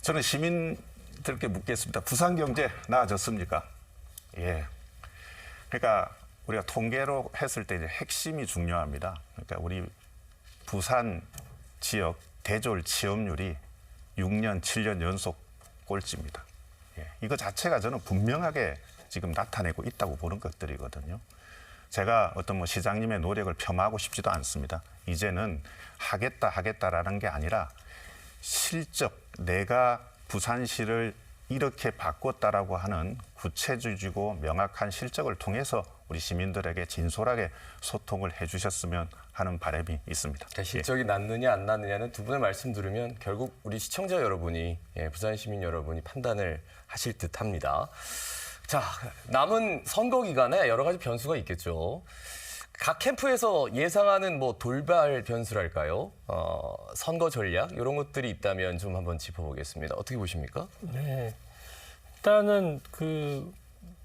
저는 시민들께 묻겠습니다. 부산 경제 나아졌습니까? 예. 그러니까 우리가 통계로 했을 때 이제 핵심이 중요합니다. 그러니까 우리 부산 지역 대졸 취업률이 6년, 7년 연속 꼴찌입니다. 예. 이거 자체가 저는 분명하게 지금 나타내고 있다고 보는 것들이거든요. 제가 어떤 뭐 시장님의 노력을 폄하하고 싶지도 않습니다. 이제는 하겠다라는 게 아니라 실적, 내가 부산시를 이렇게 바꿨다라고 하는 구체적이고 명확한 실적을 통해서 우리 시민들에게 진솔하게 소통을 해주셨으면 하는 바람이 있습니다. 그러니까 실적이 났느냐 안 났느냐는 두 분의 말씀 들으면 결국 우리 시청자 여러분이, 부산 시민 여러분이 판단을 하실 듯합니다. 자, 남은 선거 기간에 여러 가지 변수가 있겠죠. 각 캠프에서 예상하는 뭐 돌발 변수랄까요? 선거 전략 이런 것들이 있다면 좀 한번 짚어보겠습니다. 어떻게 보십니까? 네, 일단은 그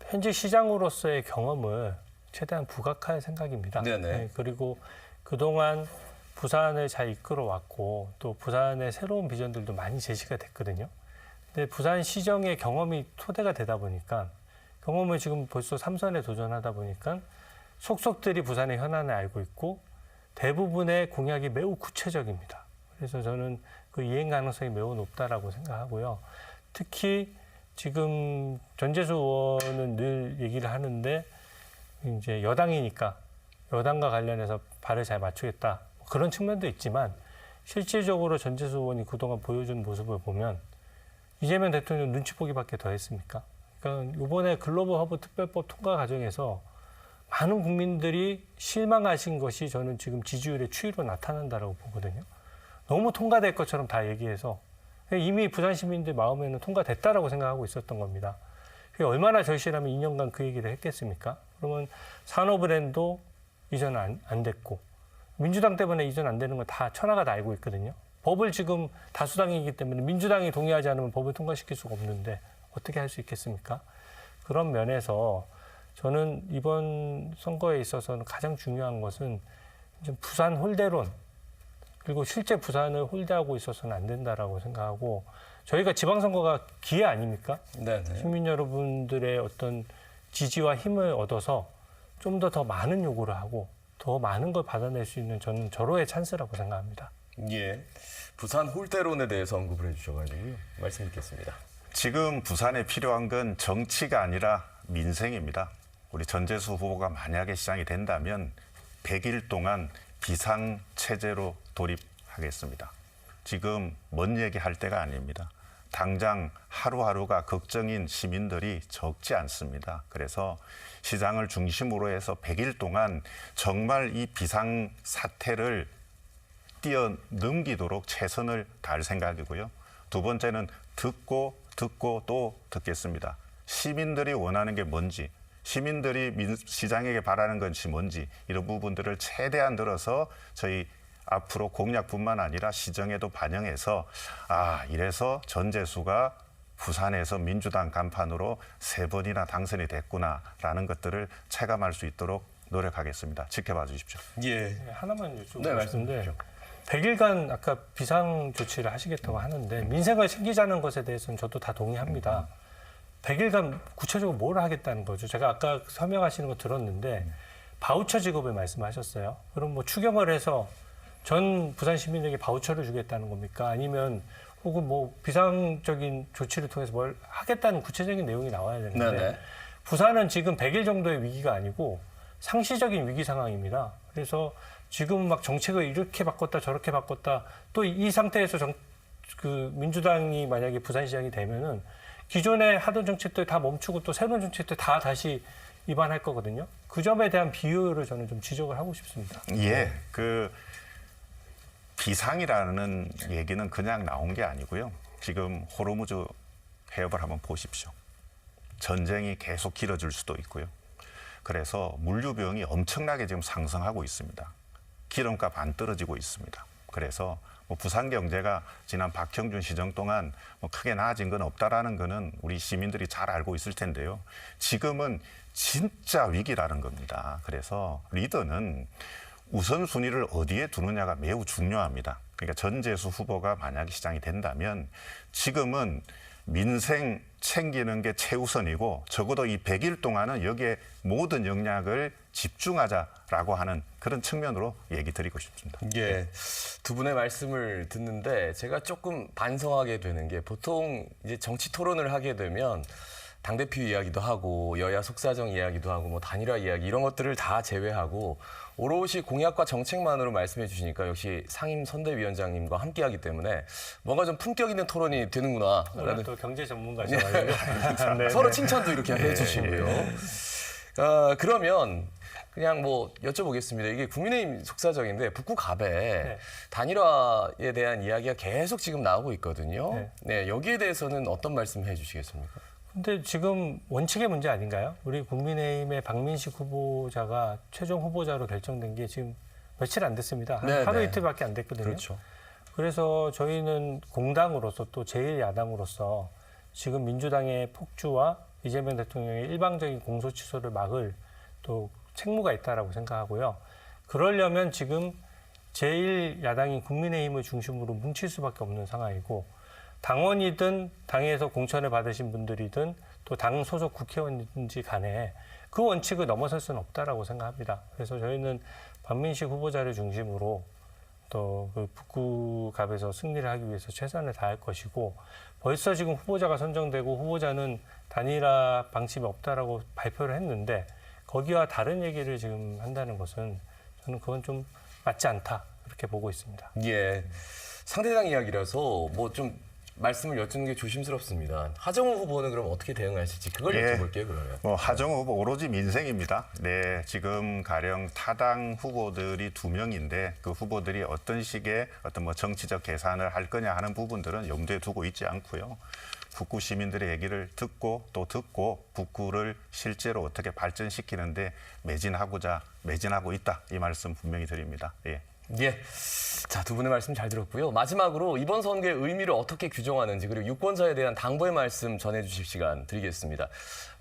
현재 시장으로서의 경험을 최대한 부각할 생각입니다. 네네. 네, 그리고 그동안 부산을 잘 이끌어왔고 또 부산의 새로운 비전들도 많이 제시가 됐거든요. 근데 부산 시정의 경험이 토대가 되다 보니까 경험을 지금 벌써 3선에 도전하다 보니까 속속들이 부산의 현안을 알고 있고 대부분의 공약이 매우 구체적입니다. 그래서 저는 그 이행 가능성이 매우 높다라고 생각하고요. 특히 지금 전재수 의원은 늘 얘기를 하는데 이제 여당이니까 여당과 관련해서 발을 잘 맞추겠다 그런 측면도 있지만 실질적으로 전재수 의원이 그동안 보여준 모습을 보면 이재명 대통령 눈치 보기밖에 더 했습니까? 그러니까 이번에 글로벌 허브 특별법 통과 과정에서 많은 국민들이 실망하신 것이 저는 지금 지지율의 추이로 나타난다라고 보거든요. 너무 통과될 것처럼 다 얘기해서 이미 부산 시민들 마음에는 통과됐다라고 생각하고 있었던 겁니다. 그게 얼마나 절실하면 2년간 그 얘기를 했겠습니까? 그러면 산업은행도 이전 안 됐고 민주당 때문에 이전 안 되는 건 다 천하가 다 알고 있거든요. 법을 지금 다수당이기 때문에 민주당이 동의하지 않으면 법을 통과시킬 수가 없는데 어떻게 할 수 있겠습니까? 그런 면에서 저는 이번 선거에 있어서는 가장 중요한 것은 부산 홀대론 그리고 실제 부산을 홀대하고 있어서는 안 된다라고 생각하고 저희가 지방선거가 기회 아닙니까? 네네. 시민 여러분들의 어떤 지지와 힘을 얻어서 좀 더 많은 요구를 하고 더 많은 걸 받아낼 수 있는 저는 절호의 찬스라고 생각합니다. 예. 부산 홀대론에 대해서 언급을 해주셔가지고요. 말씀 듣겠습니다. 지금 부산에 필요한 건 정치가 아니라 민생입니다. 우리 전재수 후보가 만약에 시장이 된다면 100일 동안 비상체제로 돌입하겠습니다. 지금 먼 얘기할 때가 아닙니다. 당장 하루하루가 걱정인 시민들이 적지 않습니다. 그래서 시장을 중심으로 해서 100일 동안 정말 이 비상사태를 뛰어넘기도록 최선을 다할 생각이고요. 두 번째는 듣고 또 듣겠습니다. 시민들이 원하는 게 뭔지, 시민들이 시장에게 바라는 것이 뭔지 이런 부분들을 최대한 들어서 저희 앞으로 공약뿐만 아니라 시정에도 반영해서 이래서 전재수가 부산에서 민주당 간판으로 3번이나 당선이 됐구나라는 것들을 체감할 수 있도록 노력하겠습니다. 지켜봐 주십시오. 예. 하나만 여쭤보고 네, 말씀 싶은데 주십시오. 100일간 아까 비상 조치를 하시겠다고 하는데 민생을 챙기자는 것에 대해서는 저도 다 동의합니다. 100일간 구체적으로 뭘 하겠다는 거죠? 제가 아까 설명하시는 거 들었는데 바우처 지급을 말씀하셨어요. 그럼 뭐 추경을 해서 전 부산 시민에게 바우처를 주겠다는 겁니까? 아니면 혹은 뭐 비상적인 조치를 통해서 뭘 하겠다는 구체적인 내용이 나와야 되는데 네네. 부산은 지금 100일 정도의 위기가 아니고 상시적인 위기 상황입니다. 그래서 지금 막 정책을 이렇게 바꿨다 저렇게 바꿨다 또 이 상태에서 민주당이 만약에 부산시장이 되면은 기존에 하던 정책들 다 멈추고 또 새로운 정책들 다 다시 입안할 거거든요. 그 점에 대한 비효율을 저는 좀 지적을 하고 싶습니다. 예, 그 비상이라는 얘기는 그냥 나온 게 아니고요. 지금 호르무즈 해협을 한번 보십시오. 전쟁이 계속 길어질 수도 있고요. 그래서 물류 비용이 엄청나게 지금 상승하고 있습니다. 기름값 안 떨어지고 있습니다. 그래서 뭐 부산 경제가 지난 박형준 시정 동안 뭐 크게 나아진 건 없다라는 거는 우리 시민들이 잘 알고 있을 텐데요. 지금은 진짜 위기라는 겁니다. 그래서 리더는 우선순위를 어디에 두느냐가 매우 중요합니다. 그러니까 전재수 후보가 만약에 시장이 된다면 지금은 민생 챙기는 게 최우선이고 적어도 이 100일 동안은 여기에 모든 역량을 집중하자라고 하는 그런 측면으로 얘기 드리고 싶습니다. 예, 두 분의 말씀을 듣는데 제가 조금 반성하게 되는 게 보통 이제 정치 토론을 하게 되면 당대표 이야기도 하고 여야 속사정 이야기도 하고 뭐 단일화 이야기 이런 것들을 다 제외하고 오롯이 공약과 정책만으로 말씀해 주시니까 역시 상임 선대위원장님과 함께하기 때문에 뭔가 좀 품격 있는 토론이 되는구나. 오늘 또 경제 전문가셔가지고 네, 서로 네. 칭찬도 이렇게 해주시고요. 그러면 그냥 뭐 여쭤보겠습니다. 이게 국민의힘 속사정인데 북구 갑에 네. 단일화에 대한 이야기가 계속 지금 나오고 있거든요. 네. 네, 여기에 대해서는 어떤 말씀 해주시겠습니까? 근데 지금 원칙의 문제 아닌가요? 우리 국민의힘의 박민식 후보자가 최종 후보자로 결정된 게 지금 며칠 안 됐습니다. 네, 하루 네. 이틀밖에 안 됐거든요. 그렇죠. 그래서 저희는 공당으로서 또 제1야당으로서 지금 민주당의 폭주와 이재명 대통령의 일방적인 공소 취소를 막을 또 책무가 있다라고 생각하고요. 그러려면 지금 제1야당인 국민의힘을 중심으로 뭉칠 수밖에 없는 상황이고 당원이든 당에서 공천을 받으신 분들이든 또 당 소속 국회의원인지 간에 그 원칙을 넘어설 수는 없다라고 생각합니다. 그래서 저희는 박민식 후보자를 중심으로 또 그 북구갑에서 승리를 하기 위해서 최선을 다할 것이고 벌써 지금 후보자가 선정되고 후보자는 단일화 방침이 없다라고 발표를 했는데 거기와 다른 얘기를 지금 한다는 것은 저는 그건 좀 맞지 않다 그렇게 보고 있습니다. 예, 상대당 이야기라서 뭐 좀 말씀을 여쭙는 게 조심스럽습니다. 하정우 후보는 그럼 어떻게 대응하실지 그걸 예. 여쭤볼게요, 그러면. 뭐 하정우 후보 오로지 민생입니다. 네, 지금 가령 타당 후보들이 2명인데 그 후보들이 어떤 식의 어떤 뭐 정치적 계산을 할 거냐 하는 부분들은 염두에 두고 있지 않고요. 북구 시민들의 얘기를 듣고 또 듣고 북구를 실제로 어떻게 발전시키는데 매진하고 있다. 이 말씀 분명히 드립니다. 예. 예. 자, 두 분의 말씀 잘 들었고요. 마지막으로 이번 선거의 의미를 어떻게 규정하는지 그리고 유권자에 대한 당부의 말씀 전해주실 시간 드리겠습니다.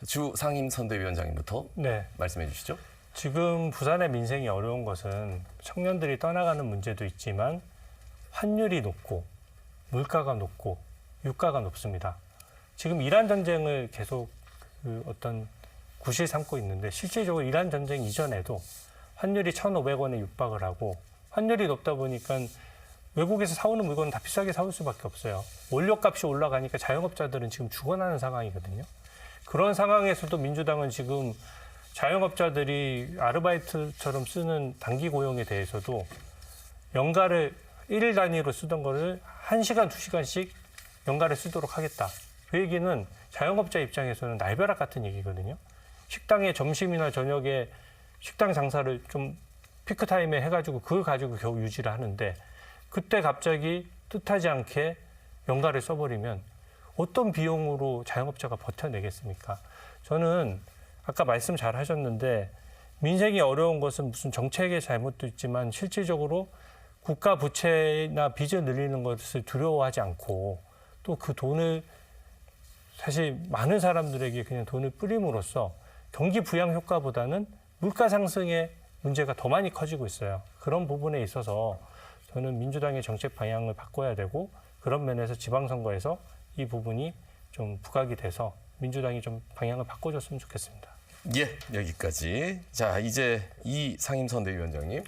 주 상임 선대위원장님부터 네. 말씀해 주시죠. 지금 부산의 민생이 어려운 것은 청년들이 떠나가는 문제도 있지만 환율이 높고 물가가 높고 유가가 높습니다. 지금 이란 전쟁을 계속 어떤 구실 삼고 있는데 실질적으로 이란 전쟁 이전에도 환율이 1,500원에 육박을 하고 환율이 높다 보니까 외국에서 사오는 물건은 다 비싸게 사올 수밖에 없어요. 원료값이 올라가니까 자영업자들은 지금 죽어나는 상황이거든요. 그런 상황에서도 민주당은 지금 자영업자들이 아르바이트처럼 쓰는 단기 고용에 대해서도 연가를 1일 단위로 쓰던 거를 1시간, 2시간씩 연가를 쓰도록 하겠다. 그 얘기는 자영업자 입장에서는 날벼락 같은 얘기거든요. 식당에 점심이나 저녁에 식당 장사를 좀 피크타임에 해가지고 그걸 가지고 겨우 유지를 하는데 그때 갑자기 뜻하지 않게 연가를 써버리면 어떤 비용으로 자영업자가 버텨내겠습니까? 저는 아까 말씀 잘 하셨는데 민생이 어려운 것은 무슨 정책의 잘못도 있지만 실질적으로 국가 부채나 빚을 늘리는 것을 두려워하지 않고 또 그 돈을 사실 많은 사람들에게 그냥 돈을 뿌림으로써 경기 부양 효과보다는 물가 상승의 문제가 더 많이 커지고 있어요. 그런 부분에 있어서 저는 민주당의 정책 방향을 바꿔야 되고 그런 면에서 지방선거에서 이 부분이 좀 부각이 돼서 민주당이 좀 방향을 바꿔줬으면 좋겠습니다. 예, 여기까지. 자, 이제 이 상임선대위원장님.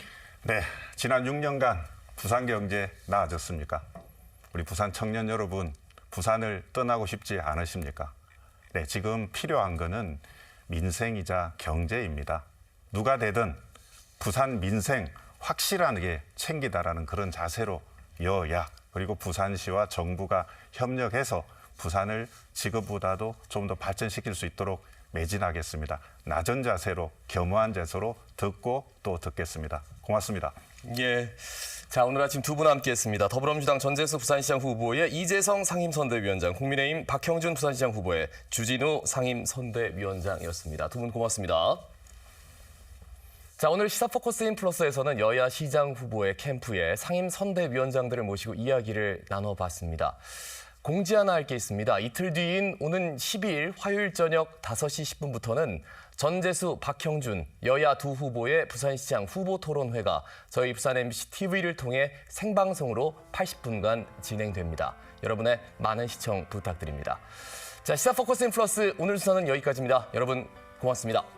네, 지난 6년간 부산 경제 나아졌습니까? 우리 부산 청년 여러분, 부산을 떠나고 싶지 않으십니까? 네, 지금 필요한 거는 민생이자 경제입니다. 누가 되든 부산 민생 확실하게 챙기다라는 그런 자세로 여야 그리고 부산시와 정부가 협력해서 부산을 지금보다도 좀 더 발전시킬 수 있도록 매진하겠습니다. 낮은 자세로 겸허한 자세로 듣고 또 듣겠습니다. 고맙습니다. 예. 자, 오늘 아침 두 분 함께했습니다. 더불어민주당 전재수 부산시장 후보의 이재성 상임선대위원장, 국민의힘 박형준 부산시장 후보의 주진우 상임선대위원장이었습니다. 두 분 고맙습니다. 자, 오늘 시사포커스인 플러스에서는 여야 시장 후보의 캠프에 상임선대위원장들을 모시고 이야기를 나눠봤습니다. 공지 하나 할 게 있습니다. 이틀 뒤인 오는 12일 화요일 저녁 5시 10분부터는 전재수, 박형준 여야 두 후보의 부산시장 후보 토론회가 저희 부산 MBC TV를 통해 생방송으로 80분간 진행됩니다. 여러분의 많은 시청 부탁드립니다. 자, 시사포커스인 플러스 오늘 순서는 여기까지입니다. 여러분 고맙습니다.